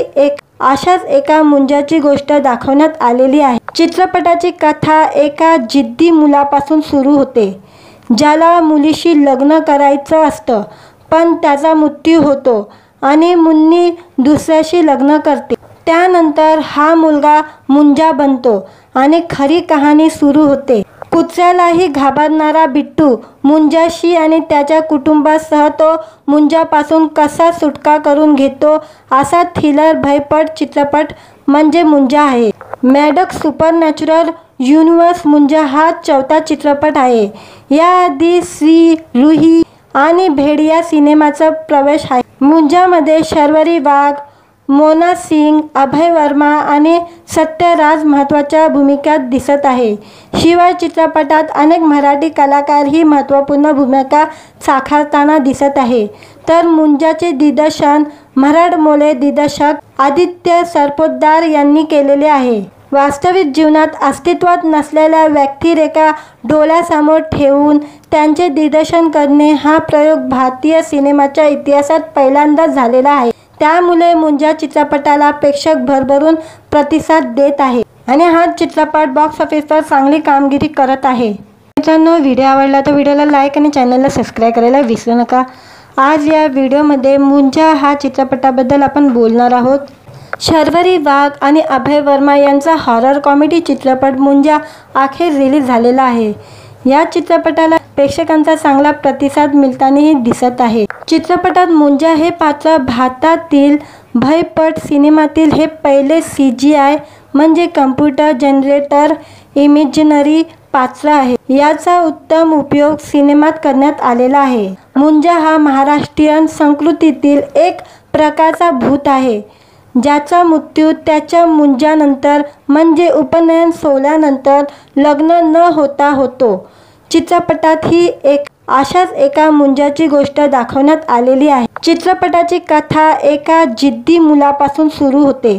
अशाच एका मुंजाची गोष्ट दाखवण्यात आलेली आहे। चित्रपटाची कथा एका जिद्दी मुलापासून सुरू होते, ज्याला मुलीशी लग्न करायचं असतं, पण त्याचा मृत्यू होतो आणि मुन्नी दुसऱ्याशी लग्न करते। त्यानंतर हा मुलगा मुंजा बनतो आणि खरी कहाणी सुरू होते। कुत्र्यालाही घाबरणारा बिट्टू मुंजाशी आणि त्याच्या कुटुंबासह तो मुंजापासून कसा सुटका करून घेतो असा थ्रिलर भयपट चित्रपट म्हणजे मुंजा आहे। मॅडक्स सुपरनॅचरल युनिव्हर्स मुंजा हा चौथा चित्रपट आहे। याआधी श्री, रुही आणि भेड या सिनेमाचा प्रवेश आहे। मुंजामध्ये शर्वरी वाघ, मोना सिंग, अभय वर्मा आणि सत्यराज महत्त्वाच्या भूमिकात दिसत आहे। शिवाय चित्रपटात अनेक मराठी कलाकारही महत्त्वपूर्ण भूमिका साकारताना दिसत आहे। तर मुंजाचे दिग्दर्शन मराठमोळे दिग्दर्शक आदित्य सरपोतदार यांनी केलेले आहे। वास्तविक जीवनात अस्तित्वात नसलेल्या व्यक्तिरेखा डोळ्यासमोर ठेवून त्यांचे दिग्दर्शन करणे हा प्रयोग भारतीय सिनेमाच्या इतिहासात पहिल्यांदाच झालेला आहे। त्यामुळे मुंजा चित्रपटाला प्रेक्षक भरभरून प्रतिसाद देत आहे आणि हा चित्रपट बॉक्स ऑफिसवर चांगली कामगिरी करत आहे। मित्रांनो, व्हिडिओ आवडला तर व्हिडिओला लाईक आणि चॅनलला सबस्क्राईब करायला विसरू नका। आज या व्हिडिओमध्ये मुंजा हा चित्रपटाबद्दल आपण बोलणार आहोत। शर्वरी वाघ आणि अभय वर्मा यांचा हॉरर कॉमेडी चित्रपट मुंजा अखेर रिलीज झालेला आहे। या चित्रपटाला प्रेक्षकांचा चांगला प्रतिसाद मिळतानाही दिसत आहे। चित्रपटात मुंजा हे पात्र भारतातील भयपट सिनेमातील हे पहिले CGI म्हणजे कम्प्युटर जनरेटर इमेजिनरी पात्र आहे। याचा उत्तम उपयोग सिनेमात करण्यात आलेला आहे। मुंजा हा महाराष्ट्रीयन संस्कृतीतील एक प्रकारचा भूत आहे, ज्याचा मृत्यू त्याच्या मुंजानंतर म्हणजे उपनयन सोहळ्यानंतर लग्न न होता होतो। चित्रपटात ही अशाच एका मुंजाची गोष्ट दाखवण्यात आलेली आहे। चित्रपटाची कथा एका जिद्दी मुलापासून सुरू होते,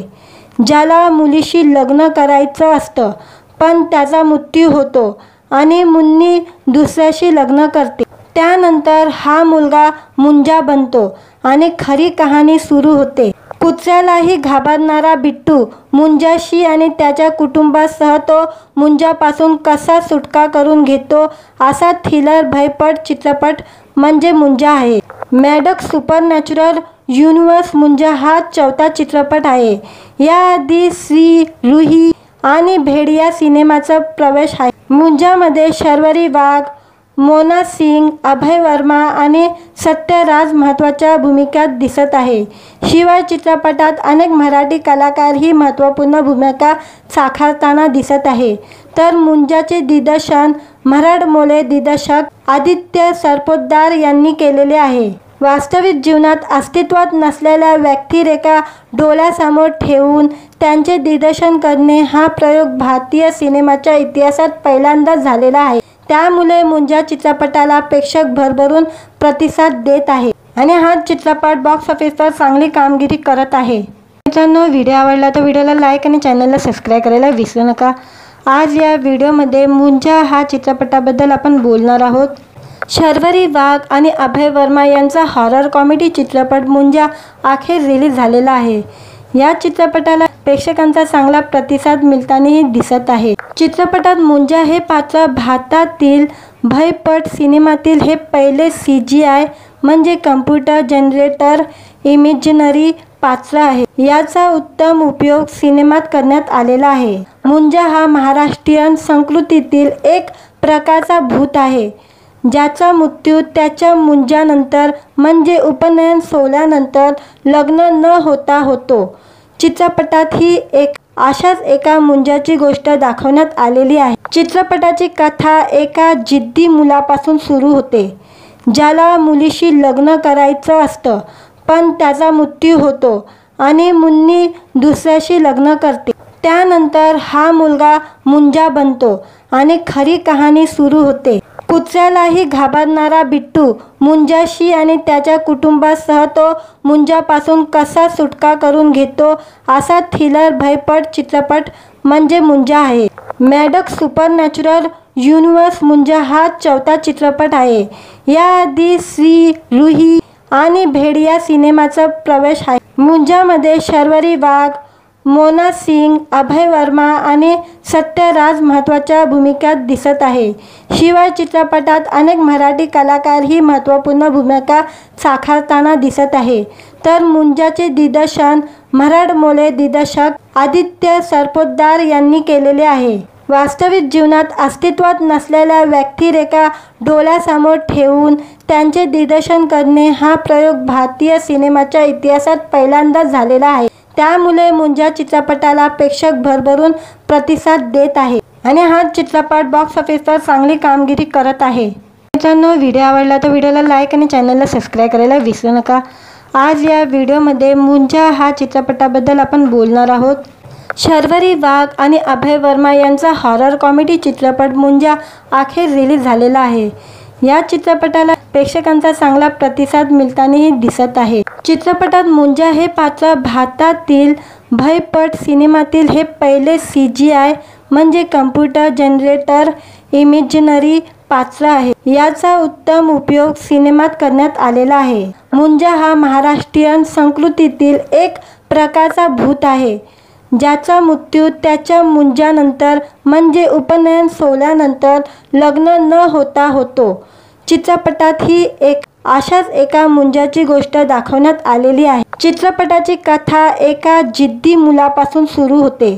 ज्याला मुलीशी लग्न करायचं असतं, पण त्याचा मृत्यू होतो आणि मुन्नी दुसऱ्याशी लग्न करते। त्यानंतर हा मुलगा मुंजा बनतो आणि खरी कहाणी सुरू होते। कुत्र्यालाही घाबरणारा बिट्टू मुंजाशी आणि त्याच्या कुटुंबासह तो मुंजापासून कसा सुटका करून घेतो असा थ्रिलर भयपट चित्रपट म्हणजे मुंजा आहे। मॅडक्स सुपरनॅचरल युनिव्हर्स मुंजा हा चौथा चित्रपट आहे। याआधी श्री, रुही आणि भेड या सिनेमाचा प्रवेश आहे। मुंजामध्ये शर्वरी वाघ, मोना सिंग, अभय वर्मा आणि सत्यराज महत्त्वाच्या भूमिकात दिसत आहे। शिवाय चित्रपटात अनेक मराठी कलाकारही महत्त्वपूर्ण भूमिका साकारताना दिसत आहे। तर मुंजाचे दिग्दर्शन मराठमोळे दिग्दर्शक आदित्य सरपोतदार यांनी केलेले आहे। वास्तविक जीवनात अस्तित्वात नसलेल्या व्यक्तिरेखा डोळ्यासमोर ठेवून त्यांचे दिग्दर्शन करणे हा प्रयोग भारतीय सिनेमाच्या इतिहासात पहिल्यांदाच झालेला आहे। त्यामुळे मुंजा चित्रपटाला प्रेक्षक भरभरून प्रतिसाद देत आहे आणि हा चित्रपट बॉक्स ऑफिसवर चांगली कामगिरी करत आहे। मित्रांनो, व्हिडिओ आवडला तर व्हिडिओला लाईक आणि चॅनलला सबस्क्राईब करायला विसरू नका। आज या व्हिडिओमध्ये मुंजा हा चित्रपटाबद्दल आपण बोलणार आहोत। शर्वरी वाघ आणि अभय वर्मा यांचा हॉरर कॉमेडी चित्रपट मुंजा अखेर रिलीज झालेला आहे। या चित्रपटाला प्रेक्षकांचा चांगला प्रतिसाद मिळतानाही दिसत आहे। चित्रपटात मुंजा हे पात्र भारतातील भयपट सिनेमातील हे पहिले CGI म्हणजे कम्प्युटर जनरेटर इमेजिनरी पात्र आहे। याचा उत्तम उपयोग सिनेमात करण्यात आलेला आहे। मुंजा हा महाराष्ट्रीयन संस्कृतीतील एक प्रकारचा भूत आहे, ज्याचा मृत्यू त्याच्या मुंजानंतर म्हणजे उपनयन सोहळ्यानंतर लग्न न होता होतो। चित्रपटात ही अशाच एका मुंजाची गोष्ट दाखवण्यात आलेली आहे। चित्रपटाची कथा एका जिद्दी मुलापासून सुरू होते, ज्याला मुलीशी लग्न करायचं असतं, पण त्याचा मृत्यू होतो आणि मुन्नी दुसऱ्याशी लग्न करते। त्यानंतर हा मुलगा मुंजा बनतो आणि खरी कहाणी सुरू होते। कुत्र्यालाही घाबरणारा बिट्टू मुंजाशी आणि त्याच्या कुटुंबासह तो मुंजापासून कसा सुटका करून घेतो असा थ्रिलर भयपट चित्रपट म्हणजे मुंजा आहे। मॅडक्स सुपरनॅचरल युनिव्हर्स मुंजा हा चौथा चित्रपट आहे। याआधी श्री, रुही आणि भेड या सिनेमाचा प्रवेश आहे। मुंजामध्ये शर्वरी वाघ, मोना सिंग, अभय वर्मा आणि सत्यराज महत्त्वाच्या भूमिकात दिसत आहे। शिवाय चित्रपटात अनेक मराठी कलाकारही महत्त्वपूर्ण भूमिका साकारताना दिसत आहे। तर मुंजाचे दिग्दर्शन मराठमोळे दिग्दर्शक आदित्य सरपोतदार यांनी केलेले आहे। वास्तविक जीवनात अस्तित्वात नसलेल्या व्यक्तिरेखा डोळ्यासमोर ठेवून त्यांचे दिग्दर्शन करणे हा प्रयोग भारतीय सिनेमाच्या इतिहासात पहिल्यांदाच झालेला आहे। त्यामुळे मुंजा चित्रपटाला प्रेक्षक भरभरून प्रतिसाद देत आहे आणि हा चित्रपट बॉक्स ऑफिसवर चांगली कामगिरी करत आहे। मित्रांनो, व्हिडिओ आवडला तर व्हिडिओला लाईक आणि चॅनलला सबस्क्राईब करायला विसरू नका। आज या व्हिडिओमध्ये मुंजा हा चित्रपटाबद्दल आपण बोलणार आहोत। शर्वरी वाघ आणि अभय वर्मा यांचा हॉरर कॉमेडी चित्रपट मुंजा अखेर रिलीज झालेला आहे। या चित्रपटाला प्रेक्षकांचा चांगला प्रतिसाद मिळतानाही दिसत आहे। चित्रपटात मुंजा हे पात्र भारतातील भयपट सिनेमातील हे पहिले CGI म्हणजे कम्प्युटर जनरेटर इमेजिनरी पात्र आहे। याचा उत्तम उपयोग सिनेमात करण्यात आलेला आहे। मुंजा हा महाराष्ट्रीयन संस्कृतीतील एक प्रकारचा भूत आहे, ज्याचा मृत्यू त्याच्या मुंजानंतर म्हणजे उपनयन सोहळ्यानंतर लग्न न होता होतो। चित्रपटात ही अशाच एका मुंजाची गोष्ट दाखवण्यात आलेली आहे। चित्रपटाची कथा एका जिद्दी मुलापासून सुरू होते,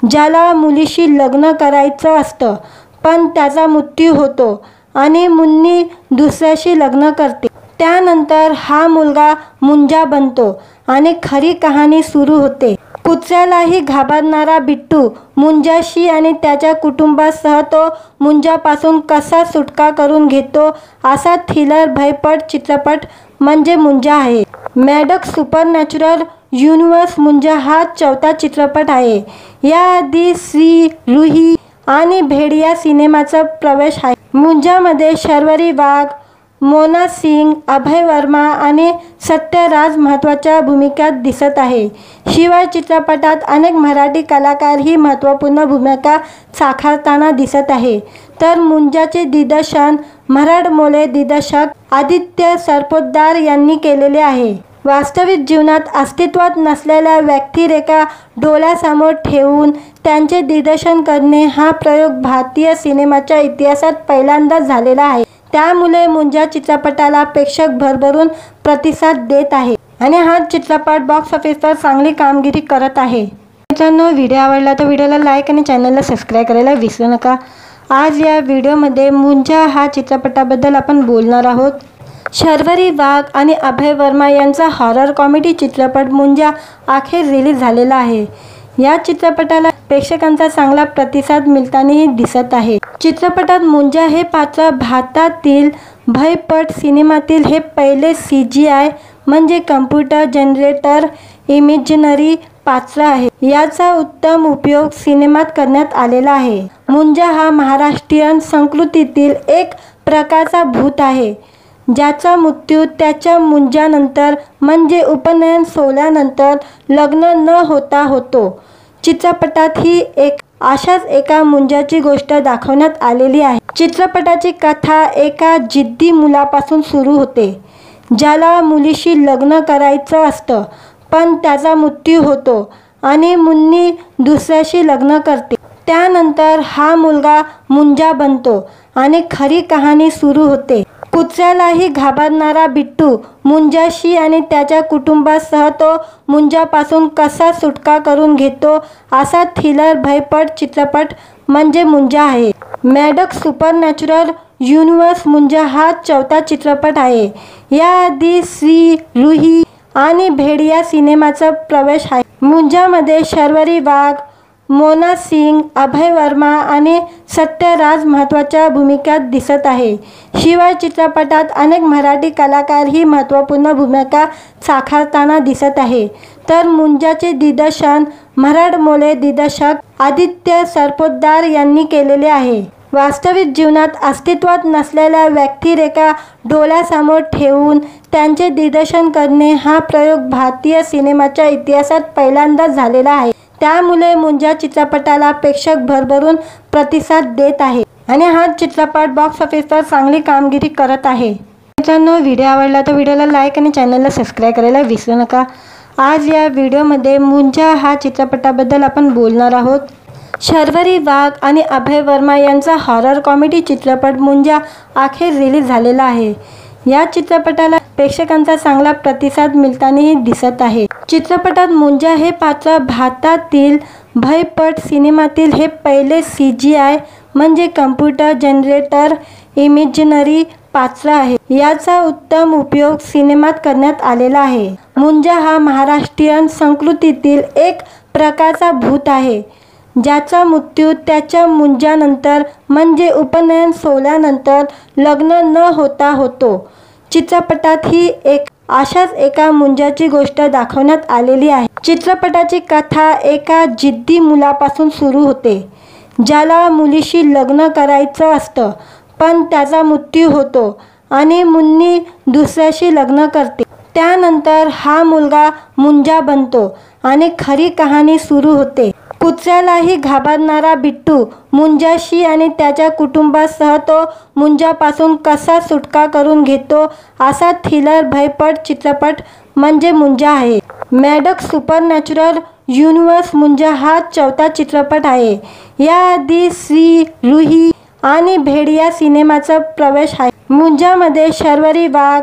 ज्याला मुलीशी लग्न करायचं असतं, पण त्याचा मृत्यू होतो आणि मुन्नी दुसऱ्याशी लग्न करते। त्यानंतर हा मुलगा मुंजा बनतो आणि खरी कहाणी सुरू होते। कुत्र्यालाही घाबरणारा बिट्टू मुंजाशी आणि त्याच्या कुटुंबासह तो मुंजापासून कसा सुटका करून घेतो असा थ्रिलर भयपट चित्रपट म्हणजे मुंजा आहे। मॅडक्स सुपरनॅचरल युनिव्हर्स मुंजा हा चौथा चित्रपट आहे। याआधी श्री रुही आणि भेड़िया सिनेमाचा प्रवेश आहे। मुंजामध्ये शर्वरी वाघ, मोना सिंग, अभय वर्मा आणि सत्यराज महत्त्वाच्या भूमिकात दिसत आहे। शिवाय चित्रपटात अनेक मराठी कलाकारही महत्त्वपूर्ण भूमिका साकारताना दिसत आहे। तर मुंजाचे दिग्दर्शन मराठमोळे दिग्दर्शक आदित्य सरपोतदार यांनी केलेले आहे। वास्तविक जीवनात अस्तित्वात नसलेल्या व्यक्तिरेखा डोळ्यासमोर ठेवून त्यांचे दिग्दर्शन करणे हा प्रयोग भारतीय सिनेमाच्या इतिहासात पहिल्यांदाच झालेला आहे। त्यामुळे मुंजा चित्रपटाला प्रेक्षक भरभरून प्रतिसाद देत आहे आणि हा चित्रपट बॉक्स ऑफिसवर चांगली कामगिरी करत आहे। मित्रांनो, व्हिडिओ आवडला तर व्हिडिओला लाईक आणि चॅनलला सबस्क्राईब करायला विसरू नका। आज या व्हिडिओमध्ये मुंजा हा चित्रपटाबद्दल आपण बोलणार आहोत। शर्वरी वाघ आणि अभय वर्मा यांचा हॉरर कॉमेडी चित्रपट मुंजा अखेर रिलीज झालेला आहे। या चित्रपटाला प्रेक्षकांचा चांगला प्रतिसाद मिळतानाही दिसत आहे। चित्रपटात मुंजा हे पात्र भारतातील भयपट सिनेमातील हे पहिले CGI म्हणजे कम्प्युटर जनरेटर इमेजिनरी पात्र आहे। याचा उत्तम उपयोग सिनेमात करण्यात आलेला आहे। मुंजा हा महाराष्ट्रीयन संस्कृतीतील एक प्रकारचा भूत आहे, ज्याचा मृत्यू त्याच्या मुंजानंतर म्हणजे उपनयन सोहळ्यानंतर लग्न न होता होतो। चित्रपटात ही अशाच एका मुंजाची गोष्ट दाखवण्यात आलेली आहे। चित्रपटाची कथा एका जिद्दी मुलापासून सुरू होते, ज्याला मुलीशी लग्न करायचं असतं, पण त्याचा मृत्यू होतो आणि मुन्नी दुसऱ्याशी लग्न करते। त्यानंतर हा मुलगा मुंजा बनतो आणि खरी कहाणी सुरू होते। कुत्र्यालाही घाबरणारा बिट्टू मुंजाशी आणि त्याच्या कुटुंबासह तो मुंजापासून कसा सुटका करून घेतो असा थ्रिलर भयपट चित्रपट म्हणजे मुंजा आहे। मॅडक्स सुपरनॅचरल युनिव्हर्स मुंजा हा चौथा चित्रपट आहे। याआधी श्री रुही आणि भेड़िया सिनेमाचा प्रवेश आहे। मुंजामध्ये शर्वरी वाघ, मोना सिंग, अभय वर्मा आणि सत्यराज महत्त्वाच्या भूमिकात दिसत आहे। शिवाय चित्रपटात अनेक मराठी कलाकारही महत्त्वपूर्ण भूमिका साकारताना दिसत आहे। तर मुंजाचे दिग्दर्शन मराठमोळे दिग्दर्शक आदित्य सरपोतदार यांनी केलेले आहे। वास्तविक जीवनात अस्तित्वात नसलेल्या व्यक्तिरेखा डोळ्यासमोर ठेवून त्यांचे दिग्दर्शन करणे हा प्रयोग भारतीय सिनेमाच्या इतिहासात पहिल्यांदाच झालेला आहे। त्यामुळे मुंजा चित्रपटाला प्रेक्षक भरभरून प्रतिसाद देत आहे आणि हा चित्रपट बॉक्स ऑफिसवर चांगली कामगिरी करत आहे। मित्रांनो, व्हिडिओ आवडला तर व्हिडिओला लाईक आणि चॅनलला सबस्क्राईब करायला विसरू नका। आज या व्हिडिओमध्ये मुंजा हा चित्रपटाबद्दल आपण बोलणार आहोत। शर्वरी वाघ आणि अभय वर्मा यांचा हॉरर कॉमेडी चित्रपट मुंजा अखेर रिलीज झालेला आहे। या चित्रपटाला प्रेक्षकांचा चांगला प्रतिसाद मिळतानाही दिसत आहे। चित्रपटात मुंजा हे पात्र भारतातील भयपट सिनेमातील हे पहिले CGI म्हणजे कम्प्युटर जनरेटर इमेजिनरी पात्र आहे। याचा उत्तम उपयोग सिनेमात करण्यात आलेला आहे। मुंजा हा महाराष्ट्रीयन संस्कृतीतील एक प्रकारचा भूत आहे, ज्याचा मृत्यू त्याच्या मुंजानंतर म्हणजे उपनयन सोहळ्यानंतर लग्न न होता होतो। चित्रपटात ही अशाच एका मुंजाची गोष्ट दाखवण्यात आलेली आहे। चित्रपटाची कथा एका जिद्दी मुलापासून सुरू होते, ज्याला मुलीशी लग्न करायचं असतं, पण त्याचा मृत्यू होतो आणि मुन्नी दुसऱ्याशी लग्न करते। त्यानंतर हा मुलगा मुंजा बनतो आणि खरी कहाणी सुरू होते। कुत्र्यालाही घाबरणारा बिट्टू मुंजाशी आणि त्याच्या कुटुंबासह तो मुंजापासून कसा सुटका करून घेतो असा थ्रिलर भयपट चित्रपट म्हणजे मुंजा आहे। मॅडक्स सुपरनॅचरल युनिव्हर्स मुंजा हा 4था चित्रपट आहे। याआधी श्री, रुही आणि भेड या सिनेमाचा प्रवेश आहे। मुंजामध्ये शर्वरी वाघ,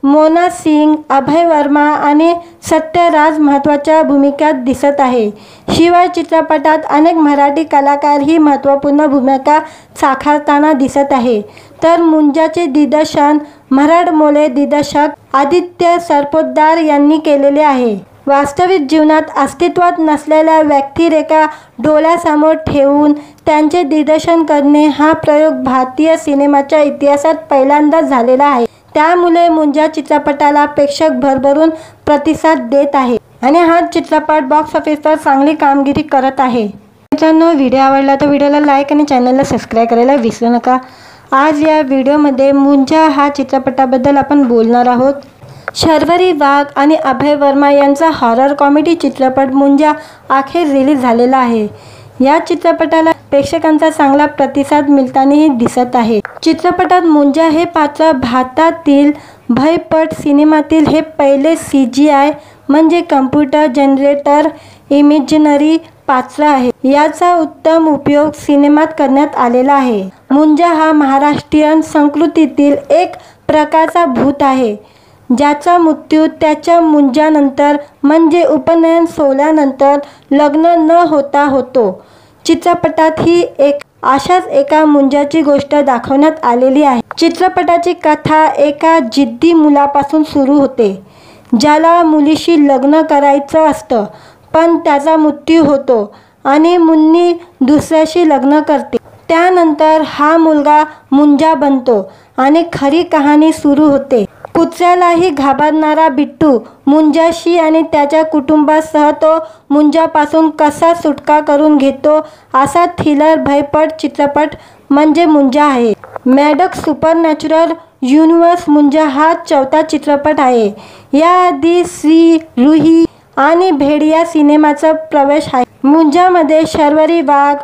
मोना सिंग, अभय वर्मा आणि सत्यराज महत्त्वाच्या भूमिकात दिसत आहे। शिवाय चित्रपटात अनेक मराठी कलाकारही महत्त्वपूर्ण भूमिका साकारताना दिसत आहे। तर मुंजाचे दिग्दर्शन मराठमोळे दिग्दर्शक आदित्य सरपोतदार यांनी केलेले आहे। वास्तविक जीवनात अस्तित्वात नसलेल्या व्यक्तिरेखा डोळ्यासमोर ठेवून त्यांचे दिग्दर्शन करणे हा प्रयोग भारतीय सिनेमाच्या इतिहासात पहिल्यांदाच झालेला आहे। त्यामुळे मुंजा चित्रपटाला प्रेक्षक भरभरून प्रतिसाद देत आहे आणि हा चित्रपट बॉक्स ऑफिसवर चांगली कामगिरी करत आहे। मित्रांनो, व्हिडिओ आवडला तर व्हिडिओला लाईक आणि चॅनलला सबस्क्राईब करायला विसरू नका। आज या व्हिडिओमध्ये मुंजा हा चित्रपटाबद्दल आपण बोलणार आहोत। शर्वरी वाघ आणि अभय वर्मा यांचा हॉरर कॉमेडी चित्रपट मुंजा अखेर रिलीज झालेला आहे। या चित्रपटाला प्रेक्षकांचा चांगला प्रतिसाद मिळतानाही दिसत आहे। चित्रपटात मुंजा हे पात्र भारतातील भयपट सिनेमातील हे पहिले CGI म्हणजे कम्प्युटर जनरेटर इमेजिनरी पात्र आहे। याचा उत्तम उपयोग सिनेमात करण्यात आलेला आहे। मुंजा हा महाराष्ट्रीयन संस्कृतीतील एक प्रकारचा भूत आहे, ज्याचा मृत्यू त्याच्या मुंजानंतर म्हणजे उपनयन सोहळ्यानंतर लग्न न होता होतो। चित्रपटात ही अशाच एका मुंजाची गोष्ट दाखवण्यात आलेली आहे। चित्रपटाची कथा एका जिद्दी मुलापासून सुरू होते, ज्याला मुलीशी लग्न करायचं असतं, पण त्याचा मृत्यू होतो आणि मुन्नी दुसऱ्याशी लग्न करते। त्यानंतर हा मुलगा मुंजा बनतो आणि खरी कहाणी सुरू होते। कुत्र्यालाही घाबरणारा बिट्टू मुंजाशी आणि त्याच्या कुटुंबासह तो मुंजापासून कसा सुटका करून घेतो असा थ्रिलर भयपट चित्रपट म्हणजे मुंजा आहे। मॅडक्स सुपरनॅचरल युनिव्हर्स मुंजा हा 4था चित्रपट आहे। याआधी श्री, रुही आणि भेड या सिनेमाचा प्रवेश आहे। मुंजामध्ये शर्वरी वाघ,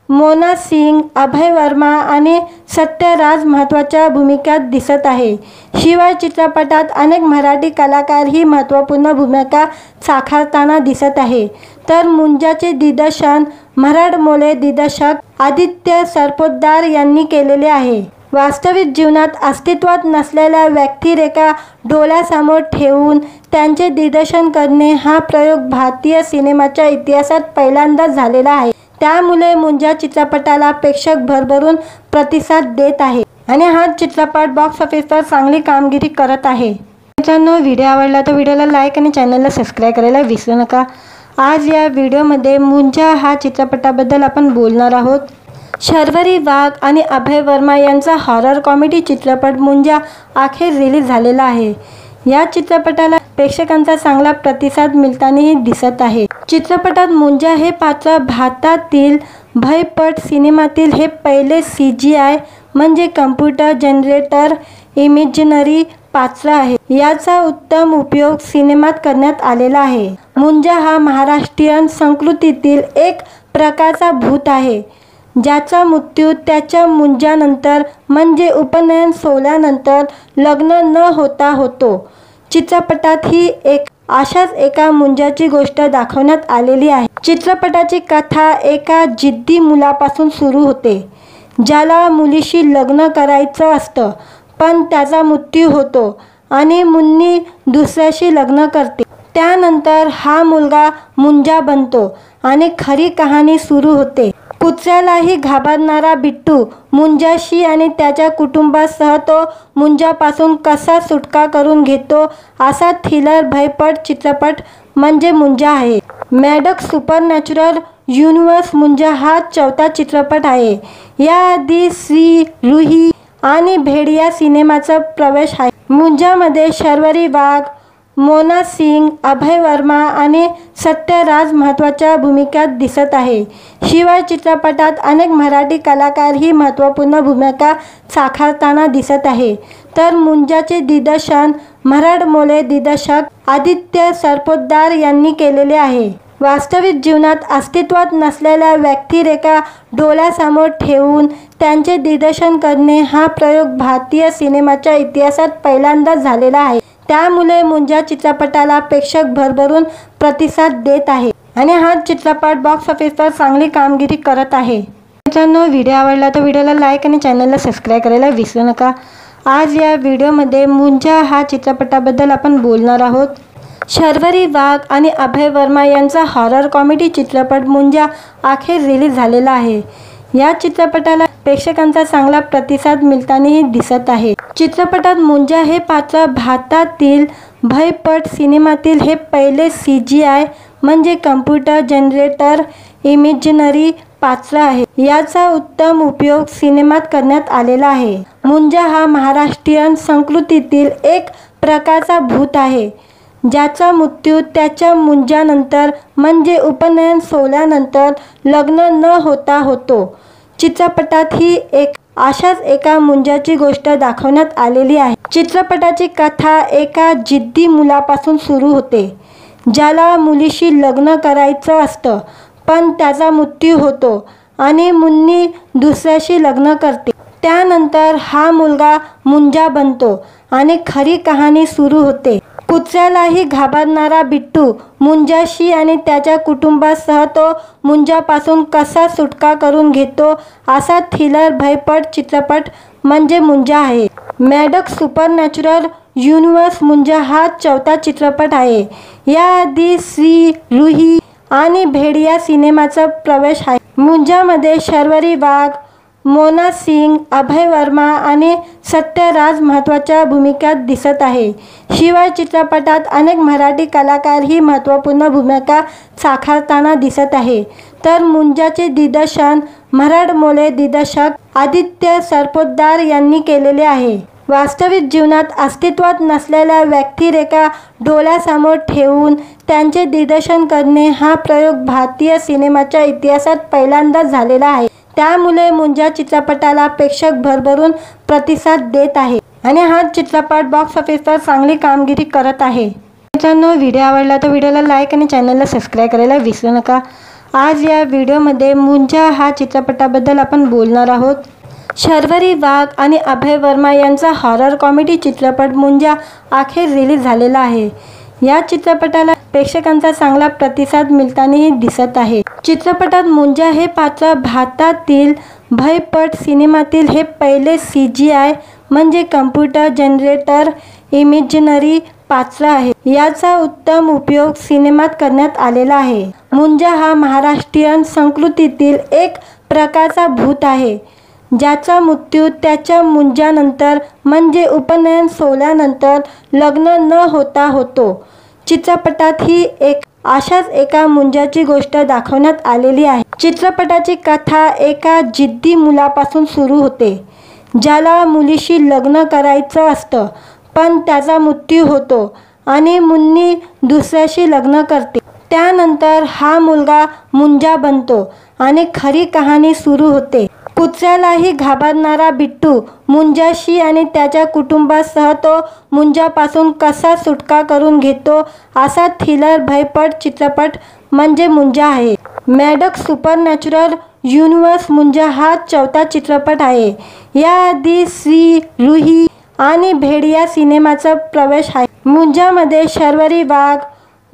मोना सिंग, अभय वर्मा आणि सत्यराज महत्त्वाच्या भूमिकात दिसत आहे। शिवाय चित्रपटात अनेक मराठी कलाकारही महत्त्वपूर्ण भूमिका साकारताना दिसत आहे। तर मुंजाचे दिग्दर्शन मराठमोळे दिग्दर्शक आदित्य सरपोतदार यांनी केलेले आहे। वास्तविक जीवनात अस्तित्वात नसलेल्या व्यक्तिरेखा डोळ्यासमोर ठेवून त्यांचे दिग्दर्शन करणे हा प्रयोग भारतीय सिनेमाच्या इतिहासात पहिल्यांदाच झालेला आहे। त्यामुळे मुंजा चित्रपटाला प्रेक्षक भरभरून प्रतिसाद देत आहे आणि हा चित्रपट बॉक्स ऑफिसवर चांगली कामगिरी करत आहे। मित्रांनो, व्हिडिओ आवडला तर व्हिडिओला लाईक आणि चॅनलला सबस्क्राईब करायला विसरू नका। आज या व्हिडिओमध्ये मुंजा हा चित्रपटाबद्दल आपण बोलणार आहोत। शर्वरी वाघ आणि अभय वर्मा यांचा हॉरर कॉमेडी चित्रपट मुंजा अखेर रिलीज झालेला आहे। या चित्रपटाला प्रेक्षकांचा चांगला प्रतिसाद मिळतानाही दिसत आहे। चित्रपटात मुंजा हे पात्र भारतातील भयपट सिनेमातील हे पहिले CGI म्हणजे कम्प्युटर जनरेटर इमेजिनरी पात्र आहे। याचा उत्तम उपयोग सिनेमात करण्यात आलेला आहे। मुंजा हा महाराष्ट्रीयन संस्कृतीतील एक प्रकारचा भूत आहे, ज्याचा मृत्यू त्याच्या मुंजानंतर म्हणजे उपनयन सोहळ्यानंतर लग्न न होता होतो। चित्रपटात ही अशाच एका मुंजाची गोष्ट दाखवण्यात आलेली आहे। चित्रपटाची कथा एका जिद्दी मुलापासून सुरू होते, ज्याला मुलीशी लग्न करायचं असतं, पण त्याचा मृत्यू होतो आणि मुन्नी दुसऱ्याशी लग्न करते। त्यानंतर हा मुलगा मुंजा बनतो आणि खरी कहाणी सुरू होते। कुत्र्यालाही घाबरणारा बिट्टू मुंजाशी आणि त्याच्या कुटुंबासह तो मुंजापासून कसा सुटका करून घेतो असा थ्रिलर भयपट चित्रपट म्हणजे मुंजा आहे। मॅडक्स सुपरनॅचरल युनिवर्स मुंजा हा चौथा चित्रपट आहे। याआधी श्री रुही आणि भेड़िया सिनेमाचा प्रवेश आहे। मुंजामध्ये शर्वरी वाघ, मोना सिंग, अभय वर्मा आणि सत्यराज महत्त्वाच्या भूमिकात दिसत आहे। शिवाय चित्रपटात अनेक मराठी कलाकारही महत्त्वपूर्ण भूमिका साकारताना दिसत आहे। तर मुंजाचे दिग्दर्शन मराठमोळे दिग्दर्शक आदित्य सरपोतदार यांनी केलेले आहे। वास्तविक जीवनात अस्तित्वात नसलेल्या व्यक्तिरेखा डोळ्यासमोर ठेवून त्यांचे दिग्दर्शन करणे हा प्रयोग भारतीय सिनेमाच्या इतिहासात पहिल्यांदाच झालेला आहे। त्यामुळे मुंजा चित्रपटाला प्रेक्षक भरभरून प्रतिसाद देत आहे आणि हा चित्रपट बॉक्स ऑफिसवर चांगली कामगिरी करत आहे। मित्रांनो, व्हिडिओ आवडला तर व्हिडिओला लाईक आणि चॅनलला सबस्क्राईब करायला विसरू नका। आज या व्हिडिओमध्ये मुंजा हा चित्रपटाबद्दल आपण बोलणार आहोत। शर्वरी वाघ आणि अभय वर्मा यांचा हॉरर कॉमेडी चित्रपट मुंजा अखेर रिलीज झालेला आहे। या चित्रपटाला प्रेक्षकांचा चांगला प्रतिसाद मिळतानाही दिसत आहे। चित्रपटात मुंजा हे पात्र भारतातील भयपट सिनेमातील हे पहिले CGI म्हणजे कम्प्युटर जनरेटर इमेजिनरी पात्र आहे। याचा उत्तम उपयोग सिनेमात करण्यात आलेला आहे। मुंजा हा महाराष्ट्रीयन संस्कृतीतील एक प्रकारचा भूत आहे, ज्याचा मृत्यू त्याच्या मुंजानंतर म्हणजे उपनयन सोहळ्यानंतर लग्न न होता होतो। चित्रपटात ही अशाच एका मुंजाची गोष्ट दाखवण्यात आलेली आहे। चित्रपटाची कथा एका जिद्दी मुलापासून सुरू होते, ज्याला मुलीशी लग्न करायचं असतं, पण त्याचा मृत्यू होतो आणि मुन्नी दुसऱ्याशी लग्न करते। त्यानंतर हा मुलगा मुंजा बनतो आणि खरी कहाणी सुरू होते। कुत्र्यालाही घाबरणारा बिट्टू मुंजाशी आणि त्याच्या कुटुंबासह तो मुंजापासून कसा सुटका करून घेतो असा थ्रिलर भयपट चित्रपट म्हणजे मुंजा आहे। मॅडक्स सुपरनॅचरल युनिवर्स मुंजा हा चौथा चित्रपट आहे। याआधी श्री रुही आणि भेड़िया सिनेमाचा प्रवेश आहे। मुंजामध्ये शर्वरी वाघ, मोना सिंग, अभय वर्मा आणि सत्यराज महत्त्वाच्या भूमिकात दिसत आहे। शिवाय चित्रपटात अनेक मराठी कलाकारही महत्त्वपूर्ण भूमिका साकारताना दिसत आहे। तर मुंजाचे दिग्दर्शन मराठमोळे दिग्दर्शक आदित्य सरपोतदार यांनी केलेले आहे। वास्तविक जीवनात अस्तित्वात नसलेल्या व्यक्तिरेखा डोळ्यासमोर ठेवून त्यांचे दिग्दर्शन करणे हा प्रयोग भारतीय सिनेमाच्या इतिहासात पहिल्यांदाच झालेला आहे। त्यामुळे मुंजा चित्रपटाला प्रेक्षक भरभरून प्रतिसाद देत आहे आणि हा चित्रपट बॉक्स ऑफिसवर चांगली कामगिरी करत आहे। मित्रांनो, व्हिडिओ आवडला तर व्हिडिओला लाईक आणि चॅनलला सबस्क्राईब करायला विसरू नका। आज या व्हिडिओमध्ये मुंजा हा चित्रपटाबद्दल आपण बोलणार आहोत। शर्वरी वाघ आणि अभय वर्मा यांचा हॉरर कॉमेडी चित्रपट मुंजा अखेर रिलीज झालेला आहे। या चित्रपटाला प्रेक्षकांचा चांगला प्रतिसाद मिळतानाही दिसत आहे। चित्रपटात मुंजा हे पात्र भारतातील भयपट सिनेमातील हे पहिले CGI म्हणजे कम्प्युटर जनरेटर इमेजिनरी पात्र आहे। याचा उत्तम उपयोग सिनेमात करण्यात आलेला आहे। मुंजा हा महाराष्ट्रीयन संस्कृतीतील एक प्रकारचा भूत आहे, ज्याचा मृत्यू त्याच्या मुंजानंतर म्हणजे उपनयन सोहळ्यानंतर लग्न न होता होतो। चित्रपटात ही अशाच एका मुंजाची गोष्ट दाखवण्यात आलेली आहे। चित्रपटाची कथा एका जिद्दी मुलापासून सुरू होते, ज्याला मुलीशी लग्न करायचं असतं, पण त्याचा मृत्यू होतो आणि मुन्नी दुसऱ्याशी लग्न करते। त्यानंतर हा मुलगा मुंजा बनतो आणि खरी कहाणी सुरू होते। कुत्र्यालाही घाबरणारा बिट्टू मुंजाशी आणि त्याच्या कुटुंबासह तो मुंजापासून कसा सुटका करून घेतो असा थ्रिलर भयपट चित्रपट म्हणजे मुंजा आहे। मॅडक्स सुपरनॅचरल युनिवर्स मुंजा हा चौथा चित्रपट आहे। याआधी श्री रुही आणि भेड़िया सिनेमाचा प्रवेश आहे। मुंजामध्ये शर्वरी वाघ,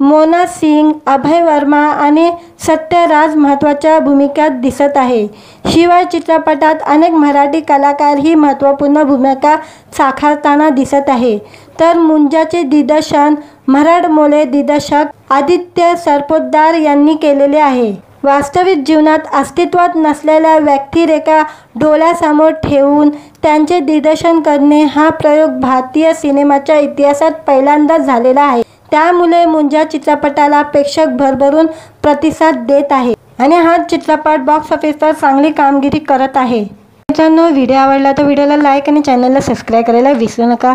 मोना सिंग, अभय वर्मा आणि सत्यराज महत्त्वाच्या भूमिकात दिसत आहे। शिवाय चित्रपटात अनेक मराठी कलाकारही महत्त्वपूर्ण भूमिका साकारताना दिसत आहे। तर मुंजाचे दिग्दर्शन मराठमोळे दिग्दर्शक आदित्य सरपोतदार यांनी केलेले आहे। वास्तविक जीवनात अस्तित्वात नसलेल्या व्यक्तिरेखा डोळ्यासमोर ठेवून त्यांचे दिग्दर्शन करणे हा प्रयोग भारतीय सिनेमाच्या इतिहासात पहिल्यांदाच झालेला आहे। त्यामुळे मुंजा चित्रपटाला प्रेक्षक भरभरून प्रतिसाद देत आहे आणि हा चित्रपट बॉक्स ऑफिसवर चांगली कामगिरी करत आहे. मित्रांनो, व्हिडिओ आवडला तर व्हिडिओला लाईक आणि चॅनलला सबस्क्राईब करायला विसरू नका.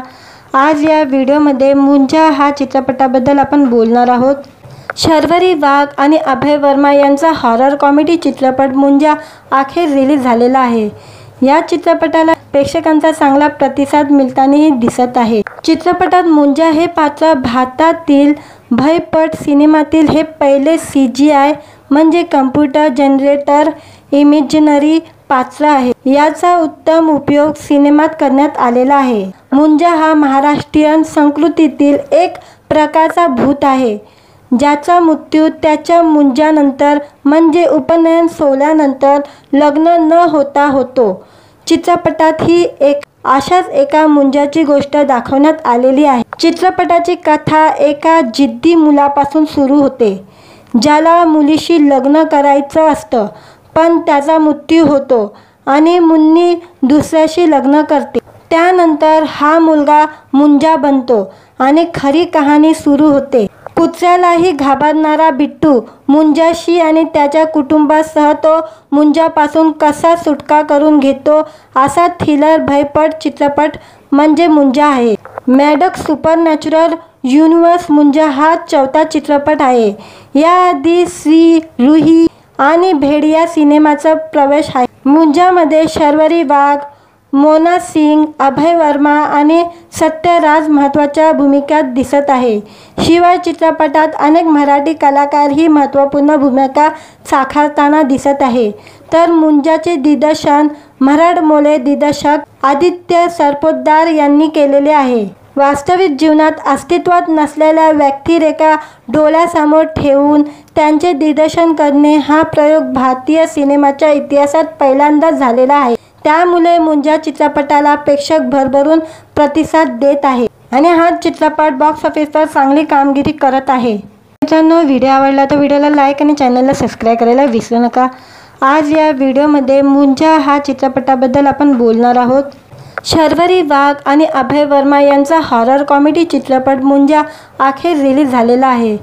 आज या व्हिडिओमध्ये मुंजा हा चित्रपटाबद्दल आपण बोलणार आहोत. शर्वरी वाघ आणि अभय वर्मा यांचा हॉरर कॉमेडी चित्रपट मुंजा अखेर रिलीज झालेला आहे. या चित्रपटाला प्रेक्षकांचा चांगला प्रतिसाद मिळतानाही दिसत आहे. चित्रपटात मुंजा हे पात्र भारतातील भयपट सिनेमातील हे पहिले CGI म्हणजे कम्प्युटर जनरेटर इमेजिनरी पात्र आहे. याचा उत्तम उपयोग सिनेमात करण्यात आलेला आहे. मुंजा हा महाराष्ट्रीयन संस्कृतीतील एक प्रकारचा भूत आहे, ज्याचा मृत्यू त्याच्या मुंजानंतर म्हणजे उपनयन सोहळ्यानंतर लग्न न होता होतो. चित्रपटात ही अशाच एका मुंजाची गोष्ट दाखवण्यात आलेली आहे. चित्रपटाची कथा एका जिद्दी मुलापासून सुरू होते, ज्याला मुलीशी लग्न करायचं असतं, पण त्याचा मृत्यू होतो आणि मुन्नी दुसऱ्याशी लग्न करते. त्यानंतर हा मुलगा मुंजा बनतो आणि खरी कहाणी सुरू होते. कुत्र्यालाही घाबरणारा बिट्टू मुंजाशी आणि त्याच्या कुटुंबासह तो मुंजापासून कसा सुटका करून घेतो असा थ्रिलर भयपट चित्रपट म्हणजे मुंजा आहे. मॅडक्स सुपरनॅचरल युनिव्हर्स मुंजा हा 4था चित्रपट आहे. याआधी श्री रुही आणि भेडिया सिनेमाचा प्रवेश आहे. मुंजामध्ये शर्वरी वाघ, मोना सिंग, अभय वर्मा आणि सत्यराज महत्त्वाच्या भूमिकात दिसत आहे. शिवाय चित्रपटात अनेक मराठी कलाकारही महत्त्वपूर्ण भूमिका साकारताना दिसत आहे. तर मुंजाचे दिग्दर्शन मराठमोळे दिग्दर्शक आदित्य सरपोतदार यांनी केलेले आहे. वास्तविक जीवनात अस्तित्वात नसलेल्या व्यक्तिरेखा डोळ्यासमोर ठेवून त्यांचे दिग्दर्शन करणे हा प्रयोग भारतीय सिनेमाच्या इतिहासात पहिल्यांदाच झालेला आहे. त्यामुळे मुंजा चित्रपटाला प्रेक्षक भरभरून प्रतिसाद देत आहे आणि हा चित्रपट बॉक्स ऑफिसवर चांगली कामगिरी करत आहे. मित्रांनो, व्हिडिओ आवडला तर व्हिडिओला लाईक आणि चॅनलला सबस्क्राईब करायला विसरू नका. आज या व्हिडिओमध्ये मुंजा हा चित्रपटाबद्दल आपण बोलणार आहोत. शर्वरी वाघ आणि अभय वर्मा यांचा हॉरर कॉमेडी चित्रपट मुंजा अखेर रिलीज झालेला आहे.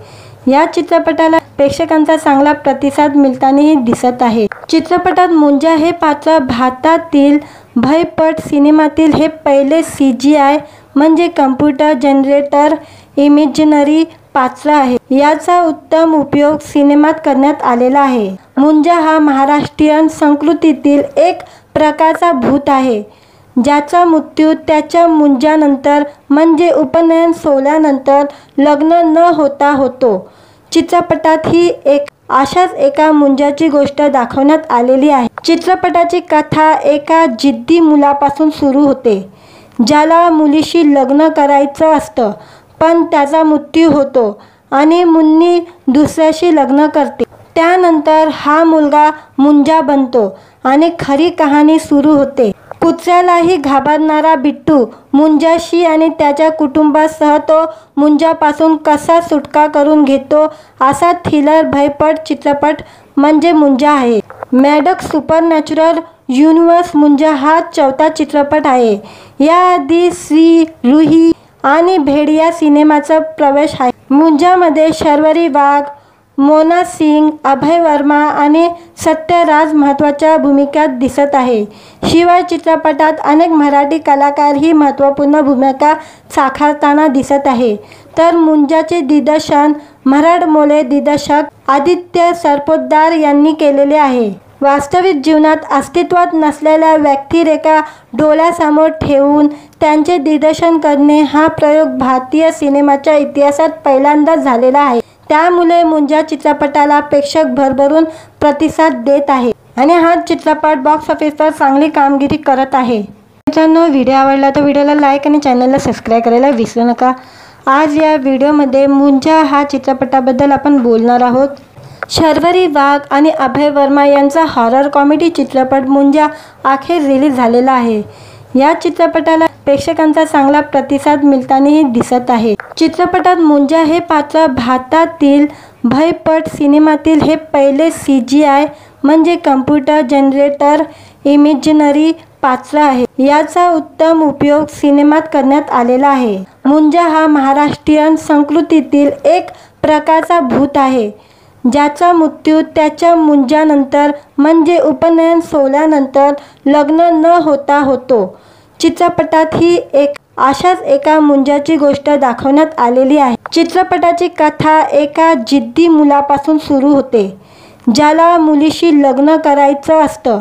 या चित्रपटाला प्रेक्षकांचा चांगला प्रतिसाद मिळतानाही दिसत आहे. चित्रपटात मुंजा हे पात्र भारतातील भयपट सिनेमातील हे पहिले CGI म्हणजे कम्प्युटर जनरेटर इमेजिनरी पात्र आहे. याचा उत्तम उपयोग सिनेमात करण्यात आलेला आहे. मुंजा हा महाराष्ट्रीयन संस्कृतीतील एक प्रकारचा भूत आहे, ज्याचा मृत्यू त्याच्या मुंजानंतर म्हणजे उपनयन सोहळ्यानंतर लग्न न होता होतो. चित्रपटात ही अशाच एका मुंजाची गोष्ट दाखवण्यात आलेली आहे. चित्रपटाची कथा एका जिद्दी मुलापासून सुरू होते, ज्याला मुलीशी लग्न करायचं असतं, पण त्याचा मृत्यू होतो आणि मुन्नी दुसऱ्याशी लग्न करते. त्यानंतर हा मुलगा मुंजा बनतो आणि खरी कहाणी सुरू होते. कुत्र्यालाही घाबरणारा बिट्टू मुंजाशी आणि त्याच्या कुटुंबासह तो मुंजापासून कसा सुटका करून घेतो असा थ्रिलर भयपट चित्रपट म्हणजे मुंजा आहे. मॅडक्स सुपरनॅचरल युनिव्हर्स मुंजा हा 4था चित्रपट आहे. याआधी श्री रुही आणि भेडिया सिनेमाचा प्रवेश आहे. मुंजामध्ये शर्वरी वाघ, मोना सिंग, अभय वर्मा आणि सत्यराज महत्त्वाच्या भूमिकात दिसत आहे. शिवाय चित्रपटात अनेक मराठी कलाकारही महत्त्वपूर्ण भूमिका साकारताना दिसत आहे. तर मुंजाचे दिग्दर्शन मराठमोळे दिग्दर्शक आदित्य सरपोतदार यांनी केलेले आहे. वास्तविक जीवनात अस्तित्वात नसलेल्या व्यक्तिरेखा डोळ्यासमोर ठेवून त्यांचे दिग्दर्शन करणे हा प्रयोग भारतीय सिनेमाच्या इतिहासात पहिल्यांदाच झालेला आहे. त्यामुळे मुंजा चित्रपटाला प्रेक्षक भरभरून प्रतिसाद देत आहे आणि हा चित्रपट बॉक्स ऑफिसवर चांगली कामगिरी करत आहे. मित्रांनो, व्हिडिओ आवडला तर व्हिडिओला लाईक आणि चॅनलला सबस्क्राईब करायला विसरू नका. आज या व्हिडिओमध्ये मुंजा हा चित्रपटाबद्दल आपण बोलणार आहोत. शर्वरी वाघ आणि अभय वर्मा यांचा हॉरर कॉमेडी चित्रपट मुंजा अखेर रिलीज झालेला आहे. या चित्रपटाला प्रेक्षकांचा चांगला प्रतिसाद मिळतानाही दिसत आहे. चित्रपटात मुंजा हे पात्र भारतातील भयपट सिनेमातील हे पहिले CGI म्हणजे कम्प्युटर जनरेटर इमेजिनरी पात्र आहे. याचा उत्तम उपयोग सिनेमात करण्यात आलेला आहे. मुंजा हा महाराष्ट्रीयन संस्कृतीतील एक प्रकारचा भूत आहे, ज्याचा मृत्यू त्याच्या मुंजानंतर म्हणजे उपनयन सोहळ्यानंतर लग्न न होता होतो। चित्रपटात ही अशाच एका मुंजाची गोष्ट दाखवण्यात आलेली आहे। चित्रपटाची कथा एका जिद्दी मुलापासून सुरू होते, ज्याला मुलीशी लग्न करायचं असतं,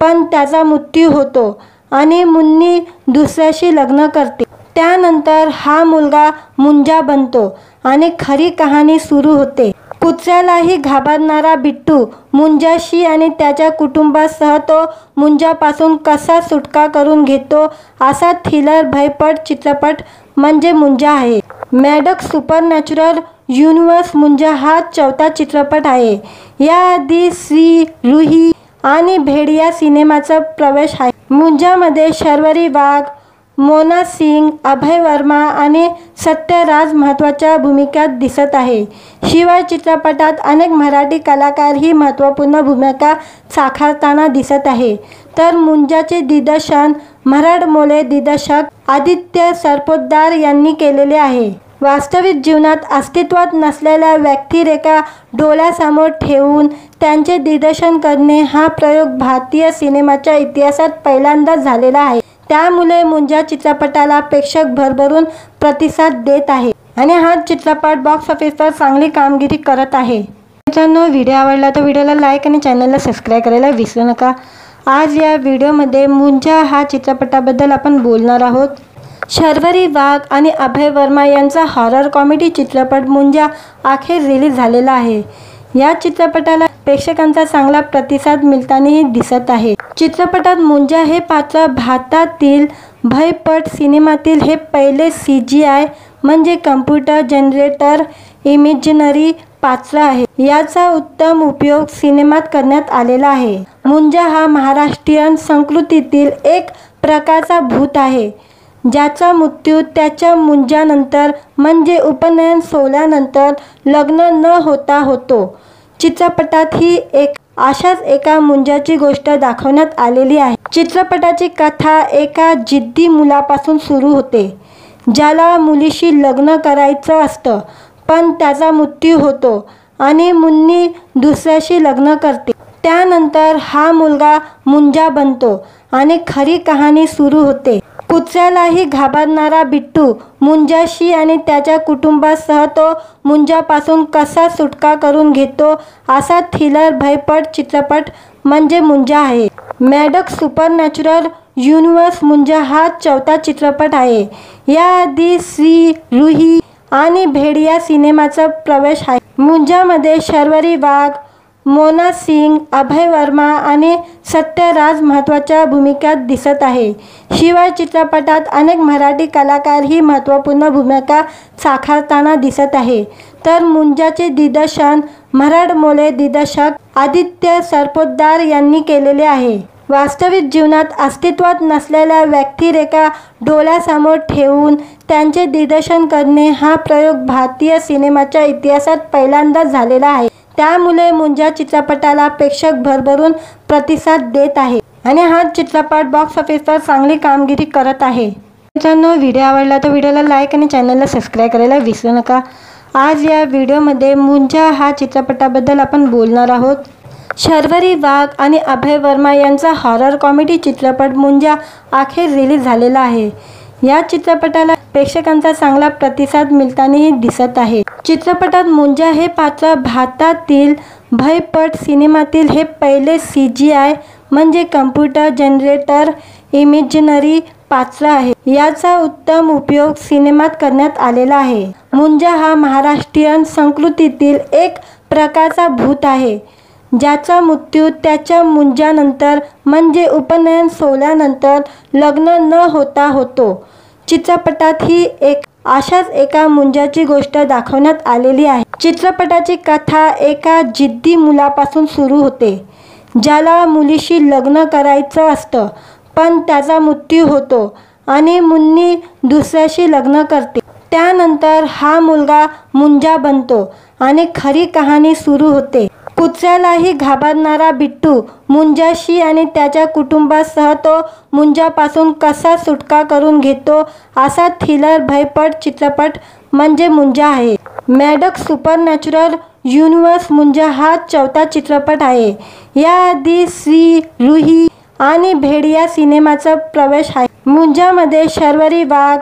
पण त्याचा मृत्यू होतो आणि मुन्नी दुसऱ्याशी लग्न करते। त्यानंतर हा मुलगा मुंजा बनतो आणि खरी कहाणी सुरू होते। कुत्र्यालाही घाबरणारा बिट्टू मुंजाशी आणि त्याच्या कुटुंबासह तो मुंजापासून कसा सुटका करून घेतो असा थ्रिलर भयपट चित्रपट म्हणजे मुंजा आहे। मॅडक्स सुपरनॅचरल युनिव्हर्स मुंजा हा 4था चित्रपट आहे। याआधी श्री, रूही आणि भेड़िया सिनेमाचा प्रवेश आहे। मुंजामध्ये शर्वरी वाघ, मोना सिंग, अभय वर्मा आणि सत्यराज महत्त्वाच्या भूमिकात दिसत आहे। शिवाय चित्रपटात अनेक मराठी कलाकारही महत्त्वपूर्ण भूमिका साकारताना दिसत आहे। तर मुंजाचे दिग्दर्शन मराठमोळे दिग्दर्शक आदित्य सरपोतदार यांनी केलेले आहे। वास्तविक जीवनात अस्तित्वात नसलेल्या व्यक्तिरेखा डोळ्यासमोर ठेवून त्यांचे दिग्दर्शन करणे हा प्रयोग भारतीय सिनेमाच्या इतिहासात पहिल्यांदाच झालेला आहे। त्यामुळे मुंजा चित्रपटाला प्रेक्षक भरभरून प्रतिसाद देत आहे आणि हा चित्रपट बॉक्स ऑफिसवर चांगली कामगिरी करत आहे। मित्रांनो, व्हिडिओ आवडला तर व्हिडिओला लाईक आणि चॅनलला सबस्क्राईब करायला विसरू नका। आज या व्हिडिओमध्ये मुंजा हा चित्रपटाबद्दल आपण बोलणार आहोत। शर्वरी वाघ आणि अभय वर्मा यांचा हॉरर कॉमेडी चित्रपट मुंजा अखेर रिलीज झालेला आहे। या चित्रपटाला प्रेक्षकांचा चांगला प्रतिसाद मिळतानाही दिसत आहे। चित्रपटात मुंजा हे पात्र भारतातील भयपट सिनेमातील हे पहिले CGI म्हणजे कम्प्युटर जनरेटर इमेजिनरी पात्र आहे। याचा उत्तम उपयोग सिनेमात करण्यात आलेला आहे। मुंजा हा महाराष्ट्रीयन संस्कृतीतील एक प्रकारचा भूत आहे, ज्याचा मृत्यू त्याच्या मुंजानंतर म्हणजे उपनयन सोहळ्यानंतर लग्न न होता होतो। चित्रपटात ही अशाच एका मुंजाची गोष्ट दाखवण्यात आलेली आहे। चित्रपटाची कथा एका जिद्दी मुलापासून सुरू होते, ज्याला मुलीशी लग्न करायचं असतं, पण त्याचा मृत्यू होतो आणि मुन्नी दुसऱ्याशी लग्न करते। त्यानंतर हा मुलगा मुंजा बनतो आणि खरी कहाणी सुरू होते। कुत्र्यालाही घाबरणारा बिट्टू मुंजाशी आणि त्याच्या कुटुंबासह तो मुंजापासून कसा सुटका करून घेतो असा थ्रिलर भयपट चित्रपट म्हणजे मुंजा आहे। मॅडक्स सुपरनॅचरल युनिव्हर्स मुंजा हा 4था चित्रपट आहे। याआधी श्री, रूही आणि भेड़िया सिनेमाचा प्रवेश आहे। मुंजामध्ये शर्वरी वाघ, मोना सिंग, अभय वर्मा आणि सत्यराज महत्त्वाच्या भूमिकात दिसत आहे। शिवाय चित्रपटात अनेक मराठी कलाकारही महत्त्वपूर्ण भूमिका साकारताना दिसत आहे। तर मुंजाचे दिग्दर्शन मराठमोळे दिग्दर्शक आदित्य सरपोतदार यांनी केलेले आहे। वास्तविक जीवनात अस्तित्वात नसलेल्या व्यक्तिरेखा डोळ्यासमोर ठेवून त्यांचे दिग्दर्शन करणे हा प्रयोग भारतीय सिनेमाच्या इतिहासात पहिल्यांदाच झालेला आहे। त्यामुळे मुंजा चित्रपटाला प्रेक्षक भरभरून प्रतिसाद देत आहे आणि हा चित्रपट बॉक्स ऑफिसवर चांगली कामगिरी करत आहे। मित्रांनो, व्हिडिओ आवडला तर व्हिडिओला लाईक आणि चॅनलला सबस्क्राईब करायला विसरू नका। आज या व्हिडिओमध्ये मुंजा हा चित्रपटाबद्दल आपण बोलणार आहोत। शर्वरी वाघ आणि अभय वर्मा यांचा हॉरर कॉमेडी चित्रपट मुंजा अखेर रिलीज झालेला आहे। या चित्रपटाला प्रेक्षकांचा चांगला प्रतिसाद मिळतानाही दिसत आहे। चित्रपटात मुंजा हे पात्र भारतातील भयपट सिनेमातील हे पहिले CGI म्हणजे कम्प्युटर जनरेटर इमेजिनरी पात्र आहे। याचा उत्तम उपयोग सिनेमात करण्यात आलेला आहे। मुंजा हा महाराष्ट्रीयन संस्कृतीतील एक प्रकारचा भूत आहे, ज्याचा मृत्यू त्याच्या मुंजानंतर म्हणजे उपनयन सोहळ्यानंतर लग्न न होता होतो। चित्रपटात ही अशाच एका मुंजाची गोष्ट दाखवण्यात आलेली आहे। चित्रपटाची कथा एका जिद्दी मुलापासून सुरू होते, ज्याला मुलीशी लग्न करायचं असतं, पण त्याचा मृत्यू होतो आणि मुन्नी दुसऱ्याशी लग्न करते। त्यानंतर हा मुलगा मुंजा बनतो आणि खरी कहाणी सुरू होते। कुत्र्यालाही घाबरणारा बिट्टू मुंजाशी आणि त्याच्या कुटुंबासह तो मुंजापासून कसा सुटका करून घेतो असा थ्रिलर भयपट चित्रपट म्हणजे मुंजा आहे। मॅडक्स सुपरनॅचरल युनिव्हर्स मुंजा हा चौथा चित्रपट आहे। याआधी श्री रुही आणि भेड़िया सिनेमाचा प्रवेश आहे। मुंजामध्ये शर्वरी वाघ,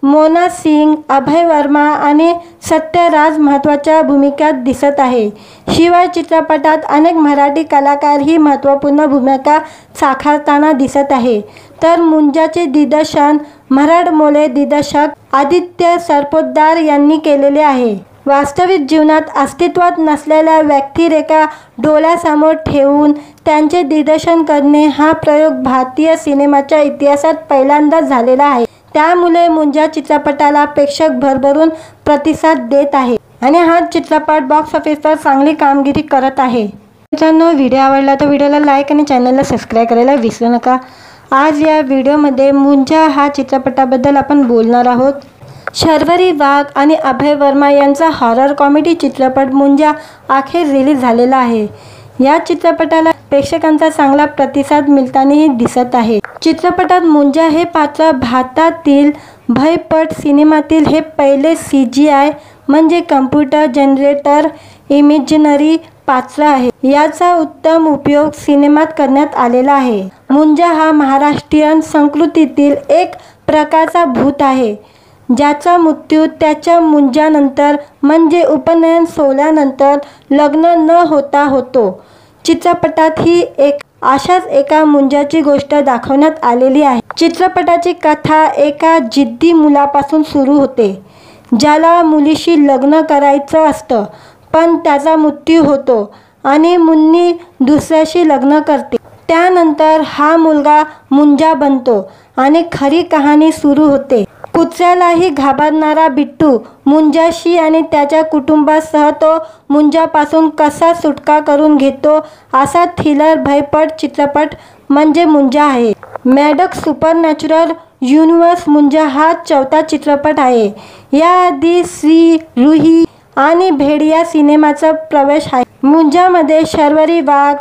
मोना सिंग, अभय वर्मा आणि सत्यराज महत्त्वाच्या भूमिकात दिसत आहे। शिवाय चित्रपटात अनेक मराठी कलाकारही महत्त्वपूर्ण भूमिका साकारताना दिसत आहे। तर मुंजाचे दिग्दर्शन मराठमोळे दिग्दर्शक आदित्य सरपोतदार यांनी केलेले आहे। वास्तविक जीवनात अस्तित्वात नसलेल्या व्यक्तिरेखा डोळ्यासमोर ठेवून त्यांचे दिग्दर्शन करणे हा प्रयोग भारतीय सिनेमाच्या इतिहासात पहिल्यांदाच झालेला आहे। त्यामुळे मुंजा चित्रपटाला प्रेक्षक भरभरून प्रतिसाद देत आहे आणि हा चित्रपट बॉक्स ऑफिसवर चांगली कामगिरी करत आहे। मित्रांनो, व्हिडिओ आवडला तर व्हिडिओला लाईक आणि चॅनलला सबस्क्राईब करायला विसरू नका। आज या व्हिडिओमध्ये मुंजा हा चित्रपटाबद्दल आपण बोलणार आहोत। शर्वरी वाघ आणि अभय वर्मा यांचा हॉरर कॉमेडी चित्रपट मुंजा अखेर रिलीज झालेला आहे। या चित्रपटाला प्रेक्षकांचा चांगला प्रतिसाद मिळतानाही दिसत आहे। चित्रपटात मुंजा हे पात्र भारतातील भयपट सिनेमातील हे पहिले CGI म्हणजे कम्प्युटर जनरेटर इमेजिनरी पात्र आहे। याचा उत्तम उपयोग सिनेमात करण्यात आलेला आहे। मुंजा हा महाराष्ट्रीयन संस्कृतीतील एक प्रकारचा भूत आहे, ज्याचा मृत्यू त्याच्या मुंजानंतर म्हणजे उपनयन सोहळ्यानंतर लग्न न होता होतो। चित्रपटात ही अशाच एका मुंजाची गोष्ट दाखवण्यात आलेली आहे। चित्रपटाची कथा एका जिद्दी मुलापासून सुरू होते, ज्याला मुलीशी लग्न करायचं असतं, पण त्याचा मृत्यू होतो आणि मुन्नी दुसऱ्याशी लग्न करते। त्यानंतर हा मुलगा मुंजा बनतो आणि खरी कहाणी सुरू होते। कुत्र्यालाही घाबरणारा बिट्टू मुंजाशी आणि त्याच्या कुटुंबासह तो मुंजापासून कसा सुटका करून घेतो असा थ्रिलर भयपट चित्रपट म्हणजे मुंजा आहे। मॅडक्स सुपरनॅचरल युनिव्हर्स मुंजा हा चौथा चित्रपट आहे। याआधी श्री रुही आणि भेड़िया सिनेमाचा प्रवेश आहे। मुंजामध्ये शर्वरी वाघ,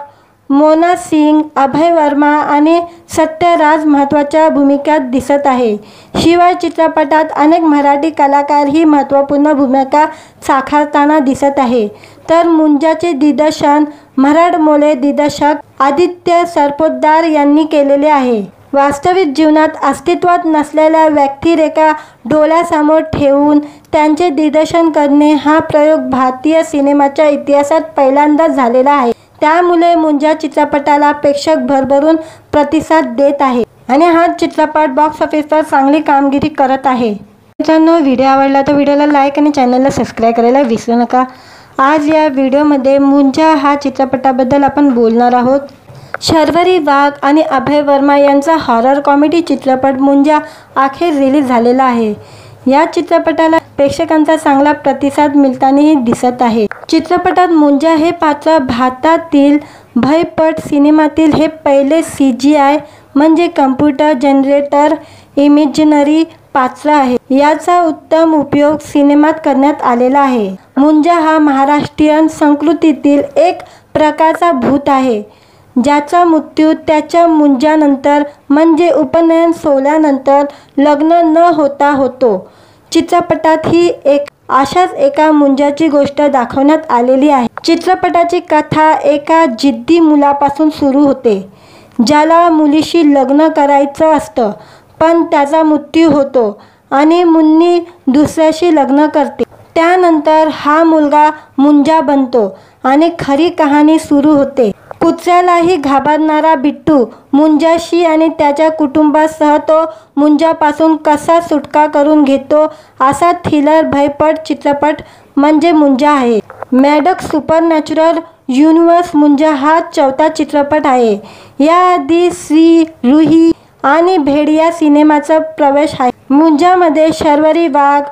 मोना सिंग, अभय वर्मा आणि सत्यराज महत्त्वाच्या भूमिकात दिसत आहे। शिवाय चित्रपटात अनेक मराठी कलाकारही महत्त्वपूर्ण भूमिका साकारताना दिसत आहे। तर मुंजाचे दिग्दर्शन मराठमोळे दिग्दर्शक आदित्य सरपोतदार यांनी केलेले आहे। वास्तविक जीवनात अस्तित्वात नसलेल्या व्यक्तिरेखा डोळ्यासमोर ठेवून त्यांचे दिग्दर्शन करणे हा प्रयोग भारतीय सिनेमाच्या इतिहासात पहिल्यांदाच झालेला आहे। त्यामुळे मुंजा चित्रपटाला प्रेक्षक भरभरून प्रतिसाद देत आहे आणि हा चित्रपट बॉक्स ऑफिसवर चांगली कामगिरी करत आहे। मित्रांनो, व्हिडिओ आवडला तर व्हिडिओला लाईक आणि चॅनलला सबस्क्राईब करायला विसरू नका। आज या व्हिडिओमध्ये मुंजा हा चित्रपटाबद्दल आपण बोलणार आहोत। शर्वरी वाघ आणि अभय वर्मा यांचा हॉरर कॉमेडी चित्रपट मुंजा अखेर रिलीज झालेला आहे। या चित्रपटाला प्रेक्षकांचा चांगला प्रतिसाद मिळतानाही दिसत आहे। चित्रपटात मुंजा हे पात्र भारतातील भयपट सिनेमातील हे पहिले CGI म्हणजे कम्प्युटर जनरेटर इमेजिनरी पात्र आहे। याचा उत्तम उपयोग सिनेमात करण्यात आलेला आहे। मुंजा हा महाराष्ट्रीयन संस्कृतीतील एक प्रकारचा भूत आहे, ज्याचा मृत्यू त्याच्या मुंजानंतर म्हणजे उपनयन सोहळ्यानंतर लग्न न होता होतो। चित्रपटात ही अशाच एका मुंजाची गोष्ट दाखवण्यात आलेली आहे। चित्रपटाची कथा एका जिद्दी मुलापासून सुरू होते, ज्याला मुलीशी लग्न करायचं असतं, पण त्याचा मृत्यू होतो आणि मुन्नी दुसऱ्याशी लग्न करते। त्यानंतर हा मुलगा मुंजा बनतो आणि खरी कहाणी सुरू होते। कुत्र्यालाही घाबरणारा बिट्टू मुंजाशी आणि त्याच्या कुटुंबासह तो मुंजापासून कसा सुटका करून घेतो असा थ्रिलर भयपट चित्रपट म्हणजे मुंजा आहे। मॅडक्स सुपरनॅचरल युनिव्हर्स मुंजा हा चौथा चित्रपट आहे। याआधी श्री रुही आणि भेड़िया सिनेमाचा प्रवेश आहे। मुंजामध्ये शर्वरी वाघ,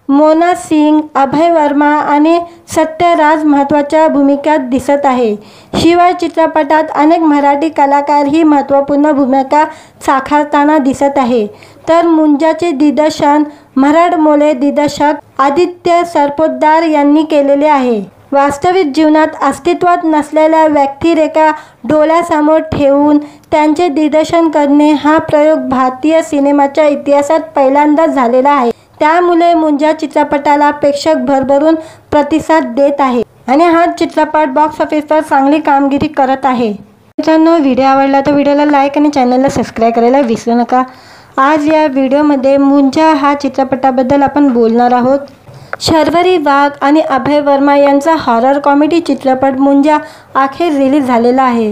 मोना सिंग, अभय वर्मा आणि सत्यराज महत्त्वाच्या भूमिकात दिसत आहे। शिवाय चित्रपटात अनेक मराठी कलाकारही महत्त्वपूर्ण भूमिका साकारताना दिसत आहे। तर मुंजाचे दिग्दर्शन मराठमोळे दिग्दर्शक आदित्य सरपोतदार यांनी केलेले आहे। वास्तविक जीवनात अस्तित्वात नसलेल्या व्यक्तिरेखा डोळ्यासमोर ठेवून त्यांचे दिग्दर्शन करणे हा प्रयोग भारतीय सिनेमाच्या इतिहासात पहिल्यांदाच झालेला आहे। त्यामुळे मुंजा चित्रपटाला प्रेक्षक भरभरून प्रतिसाद देत आहे आणि हा चित्रपट बॉक्स ऑफिसवर चांगली कामगिरी करत आहे. मित्रांनो, व्हिडिओ आवडला तर व्हिडिओला लाईक आणि चॅनलला सबस्क्राईब करायला विसरू नका. आज या व्हिडिओमध्ये मुंजा हा चित्रपटाबद्दल आपण बोलणार आहोत. शर्वरी वाघ आणि अभय वर्मा यांचा हॉरर कॉमेडी चित्रपट मुंजा अखेर रिलीज झालेला आहे.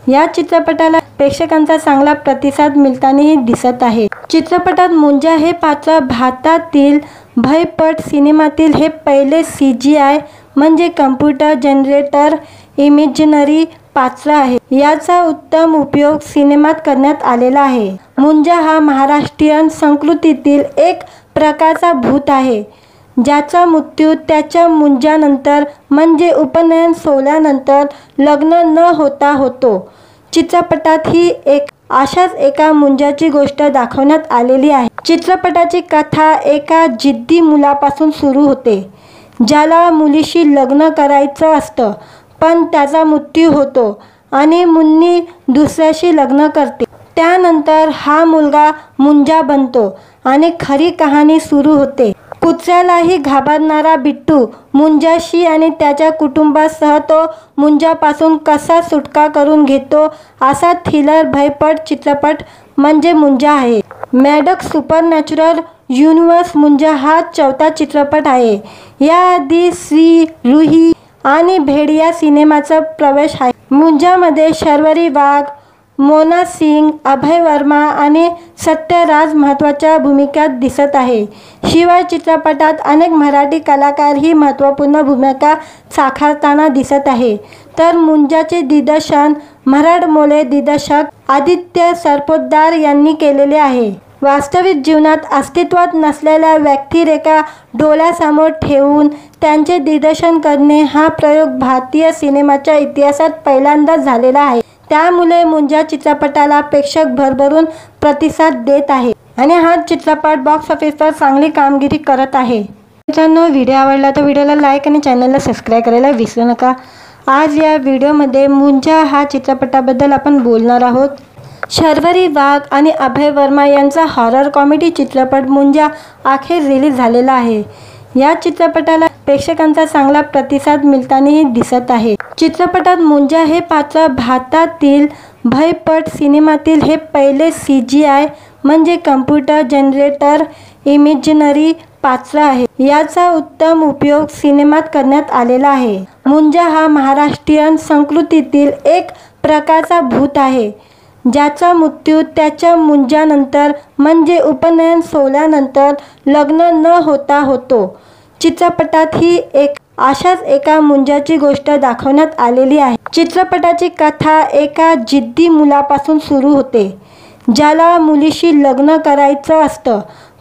या चित्रपटाला प्रेक्षकांचा चांगला प्रतिसाद मिळतानाही दिसत आहे. चित्रपटात मुंजा हे पात्र भारतातील भयपट सिनेमातील हे पहिले CGI म्हणजे कम्प्युटर जनरेटर इमेजिनरी पात्र आहे. याचा उत्तम उपयोग सिनेमात करण्यात आलेला आहे. मुंजा हा महाराष्ट्रीयन संस्कृतीतील एक प्रकारचा भूत आहे, ज्याचा मृत्यू त्याच्या मुंजानंतर म्हणजे उपनयन सोहळ्यानंतर लग्न न होता होतो. चित्रपटात ही अशाच एका मुंजाची गोष्ट दाखवण्यात आलेली आहे. चित्रपटाची कथा एका जिद्दी मुलापासून सुरू होते, ज्याला मुलीशी लग्न करायचं असतं, पण त्याचा मृत्यू होतो आणि मुन्नी दुसऱ्याशी लग्न करते. त्यानंतर हा मुलगा मुंजा बनतो आणि खरी कहाणी सुरू होते. कुत्र्यालाही घाबरणारा बिट्टू मुंजाशी आणि त्याच्या कुटुंबासह तो मुंजापासून कसा सुटका करून घेतो असा थ्रिलर भयपट चित्रपट म्हणजे मुंजा आहे. मॅडक्स सुपरनॅचरल युनिव्हर्स मुंजा हा 4था चित्रपट आहे. याआधी श्री रुही आणि भेडिया सिनेमाचा प्रवेश आहे. मुंजामध्ये शर्वरी वाघ, मोना सिंग, अभय वर्मा आणि सत्यराज महत्त्वाच्या भूमिकात दिसत आहे. शिवाय चित्रपटात अनेक मराठी कलाकारही महत्त्वपूर्ण भूमिका साकारताना दिसत आहे. तर मुंजाचे दिग्दर्शन मराठमोळे दिग्दर्शक आदित्य सरपोतदार यांनी केलेले आहे. वास्तविक जीवनात अस्तित्वात नसलेल्या व्यक्तिरेखा डोळ्यासमोर ठेवून त्यांचे दिग्दर्शन करणे हा प्रयोग भारतीय सिनेमाच्या इतिहासात पहिल्यांदाच झालेला आहे. त्यामुळे मुंजा चित्रपटाला प्रेक्षक भरभरून प्रतिसाद देत आहे आणि हा चित्रपट बॉक्स ऑफिसवर चांगली कामगिरी करत आहे. मित्रांनो, व्हिडिओ आवडला तर व्हिडिओला लाईक आणि चॅनलला सबस्क्राईब करायला विसरू नका. आज या व्हिडिओमध्ये मुंजा हा चित्रपटाबद्दल आपण बोलणार आहोत. शर्वरी वाघ आणि अभय वर्मा यांचा हॉरर कॉमेडी चित्रपट मुंजा अखेर रिलीज झालेला आहे. या चित्रपटाला प्रेक्षकांचा चांगला प्रतिसाद मिळतानाही दिसत आहे. चित्रपटात मुंजा हे पात्र भारतातील भयपट सिनेमातील हे पहिले CGI म्हणजे कम्प्युटर जनरेटर इमेजिनरी पात्र आहे. याचा उत्तम उपयोग सिनेमात करण्यात आलेला आहे. मुंजा हा महाराष्ट्रीयन संस्कृतीतील एक प्रकारचा भूत आहे, ज्याचा मृत्यू त्याच्या मुंजानंतर म्हणजे उपनयन सोहळ्यानंतर लग्न न होता होतो. चित्रपटात ही अशाच एका मुंजाची गोष्ट दाखवण्यात आलेली आहे. चित्रपटाची कथा एका जिद्दी मुलापासून सुरू होते, ज्याला मुलीशी लग्न करायचं असतं,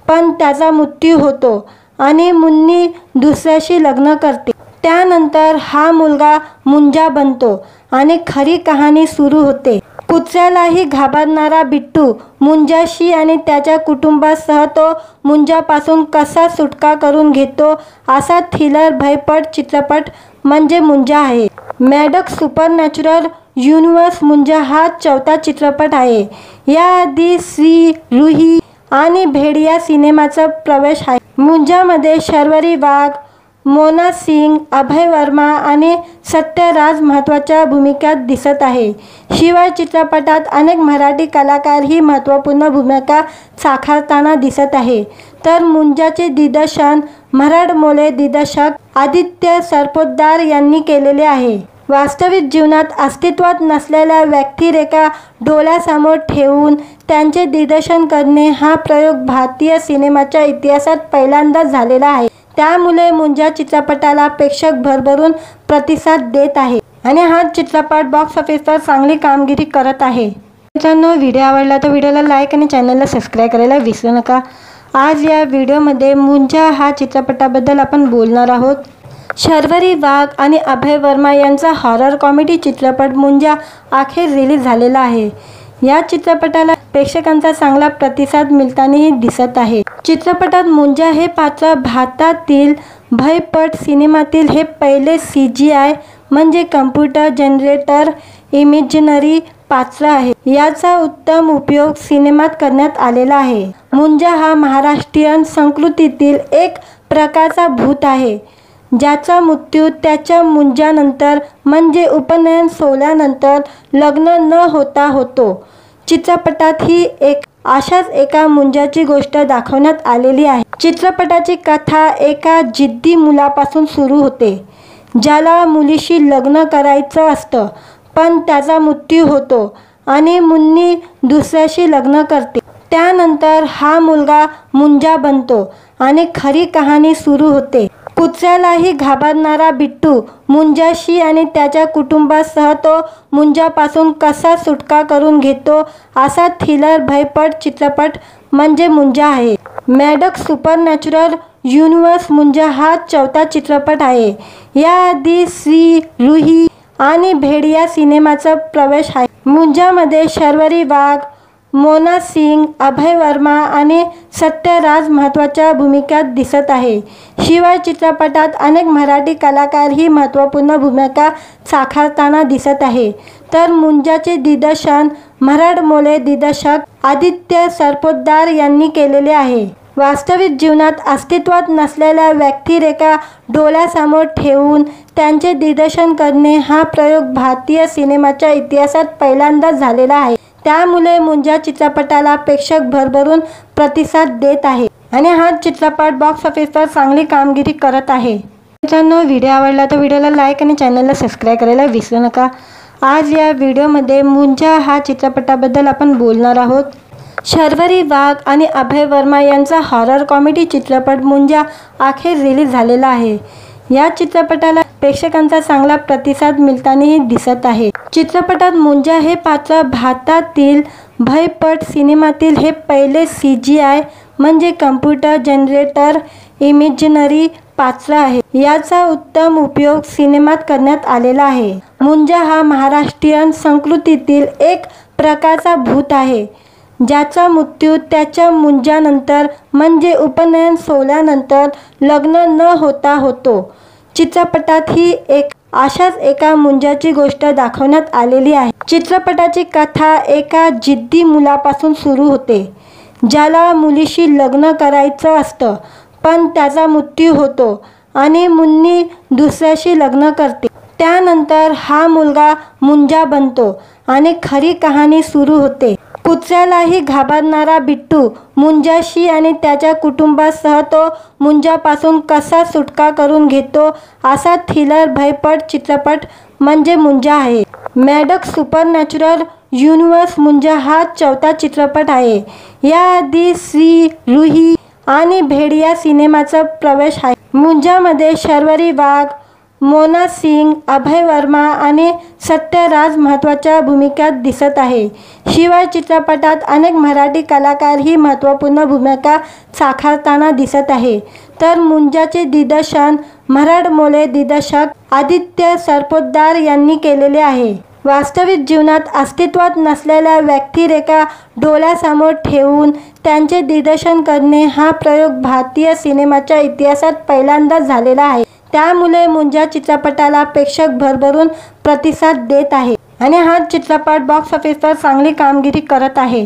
पण त्याचा मृत्यू होतो आणि मुन्नी दुसऱ्याशी लग्न करते. त्यानंतर हा मुलगा मुंजा बनतो आणि खरी कहाणी सुरू होते. कुत्र्यालाही घाबरणारा बिट्टू मुंजाशी आणि त्याच्या कुटुंबासह तो मुंजापासून कसा सुटका करून घेतो असा थ्रिलर भयपट चित्रपट म्हणजे मुंजा आहे. मॅडक्स सुपरनॅचरल युनिव्हर्स मुंजा हा 4था चित्रपट आहे. याआधी श्री रुही आणि भेडिया सिनेमाचा प्रवेश आहे. मुंजामध्ये शर्वरी वाघ, मोना सिंग, अभय वर्मा आणि सत्यराज महत्त्वाच्या भूमिकात दिसत आहे. शिवाय चित्रपटात अनेक मराठी कलाकारही महत्त्वपूर्ण भूमिका साकारताना दिसत आहे. तर मुंजाचे दिग्दर्शन मराठमोळे दिग्दर्शक आदित्य सरपोतदार यांनी केलेले आहे. वास्तविक जीवनात अस्तित्वात नसलेल्या व्यक्तिरेखा डोळ्यासमोर ठेवून त्यांचे दिग्दर्शन करणे हा प्रयोग भारतीय सिनेमाच्या इतिहासात पहिल्यांदाच झालेला आहे. त्यामुळे मुंजा चित्रपटाला प्रेक्षक भरभरून प्रतिसाद देत आहे आणि हा चित्रपट बॉक्स ऑफिसवर चांगली कामगिरी करत आहे. मित्रांनो, व्हिडिओ आवडला तर व्हिडिओला लाईक आणि चॅनलला सबस्क्राईब करायला विसरू नका. आज या व्हिडिओमध्ये मुंजा हा चित्रपटाबद्दल आपण बोलणार आहोत. शर्वरी वाघ आणि अभय वर्मा यांचा हॉरर कॉमेडी चित्रपट मुंजा अखेर रिलीज झालेला आहे. या चित्रपटाला प्रेक्षकांचा चांगला प्रतिसाद मिळतानाही दिसत आहे. चित्रपटात मुंजा हे पात्र भारतातील भयपट सिनेमातील हे पहिले CGI म्हणजे कम्प्युटर जनरेटर इमेजिनरी पात्र आहे. याचा उत्तम उपयोग सिनेमात करण्यात आलेला आहे. मुंजा हा महाराष्ट्रीयन संस्कृतीतील एक प्रकारचा भूत आहे, ज्याचा मृत्यू त्याच्या मुंजानंतर म्हणजे उपनयन सोहळ्यानंतर लग्न न होता होतो. चित्रपटात ही अशाच एका मुंजाची गोष्ट दाखवण्यात आलेली आहे. चित्रपटाची कथा एका जिद्दी मुलापासून सुरू होते, ज्याला मुलीशी लग्न करायचं असतं, पण त्याचा मृत्यू होतो आणि मुन्नी दुसऱ्याशी लग्न करते. त्यानंतर हा मुलगा मुंजा बनतो आणि खरी कहाणी सुरू होते. कुत्र्यालाही घाबरणारा बिट्टू मुंजाशी आणि त्याच्या कुटुंबासह तो मुंजापासून कसा सुटका करून घेतो असा थ्रिलर भयपट चित्रपट म्हणजे मुंजा आहे. मॅडक्स सुपरनॅचरल युनिव्हर्स मुंजा हा 4था चित्रपट आहे. याआधी श्री, रुही आणि भेडिया सिनेमाचा प्रवेश आहे. मुंजामध्ये शर्वरी वाघ, मोना सिंग, अभय वर्मा आणि सत्यराज महत्त्वाच्या भूमिकात दिसत आहे. शिवाय चित्रपटात अनेक मराठी कलाकारही महत्त्वपूर्ण भूमिका साकारताना दिसत आहे. तर मुंजाचे दिग्दर्शन मराठमोळे दिग्दर्शक आदित्य सरपोतदार यांनी केलेले आहे. वास्तविक जीवनात अस्तित्वात नसलेल्या व्यक्तिरेखा डोळ्यासमोर ठेवून त्यांचे दिग्दर्शन करणे हा प्रयोग भारतीय सिनेमाच्या इतिहासात पहिल्यांदाच झालेला आहे. त्यामुळे मुंजा चित्रपटाला प्रेक्षक भरभरून प्रतिसाद देत आहे आणि हा चित्रपट बॉक्स ऑफिसवर चांगली कामगिरी करत आहे. मित्रांनो, व्हिडिओ आवडला तर व्हिडिओला लाईक आणि चॅनलला सबस्क्राईब करायला विसरू नका. आज या व्हिडिओमध्ये मुंजा हा चित्रपटाबद्दल आपण बोलणार आहोत. शर्वरी वाघ आणि अभय वर्मा यांचा हॉरर कॉमेडी चित्रपट मुंजा अखेर रिलीज झालेला आहे. या चित्रपटाला प्रेक्षकांचा चांगला प्रतिसाद मिळतानाही दिसत आहे. चित्रपटात मुंजा हे पात्र भारतातील भयपट सिनेमातील हे पहिले CGI म्हणजे कम्प्युटर जनरेटर इमेजिनरी पात्र आहे. याचा उत्तम उपयोग सिनेमात करण्यात आलेला आहे. मुंजा हा महाराष्ट्रीयन संस्कृतीतील एक प्रकारचा भूत आहे, ज्याचा मृत्यू त्याच्या मुंजानंतर म्हणजे उपनयन सोहळ्यानंतर लग्न न होता होतो. चित्रपटात ही अशाच एका मुंजाची गोष्ट दाखवण्यात आलेली आहे. चित्रपटाची कथा एका जिद्दी मुलापासून सुरू होते, ज्याला मुलीशी लग्न करायचं असतं, पण त्याचा मृत्यू होतो आणि मुन्नी दुसऱ्याशी लग्न करते. त्यानंतर हा मुलगा मुंजा बनतो आणि खरी कहाणी सुरू होते. कुत्र्यालाही घाबरणारा बिट्टू मुंजाशी आणि त्याच्या कुटुंबासह तो मुंजापासून कसा सुटका करून घेतो असा थ्रिलर भयपट चित्रपट म्हणजे मुंजा आहे. मॅडक्स सुपरनॅचरल युनिव्हर्स मुंजा हा 4था चित्रपट आहे. याआधी श्री, रुही आणि भेडिया सिनेमाचा प्रवेश आहे. मुंजामध्ये शर्वरी वाघ, मोना सिंग, अभय वर्मा आणि सत्यराज महत्त्वाच्या भूमिकात दिसत आहे. शिवाय चित्रपटात अनेक मराठी कलाकारही महत्त्वपूर्ण भूमिका साकारताना दिसत आहे. तर मुंजाचे दिग्दर्शन मराठमोळे दिग्दर्शक आदित्य सरपोतदार यांनी केलेले आहे. वास्तविक जीवनात अस्तित्वात नसलेल्या व्यक्तिरेखा डोळ्यासमोर ठेवून त्यांचे दिग्दर्शन करणे हा प्रयोग भारतीय सिनेमाच्या इतिहासात पहिल्यांदाच झालेला आहे. त्यामुळे मुंजा चित्रपटाला प्रेक्षक भरभरून प्रतिसाद देत आहे आणि हा चित्रपट बॉक्स ऑफिसवर चांगली कामगिरी करत आहे.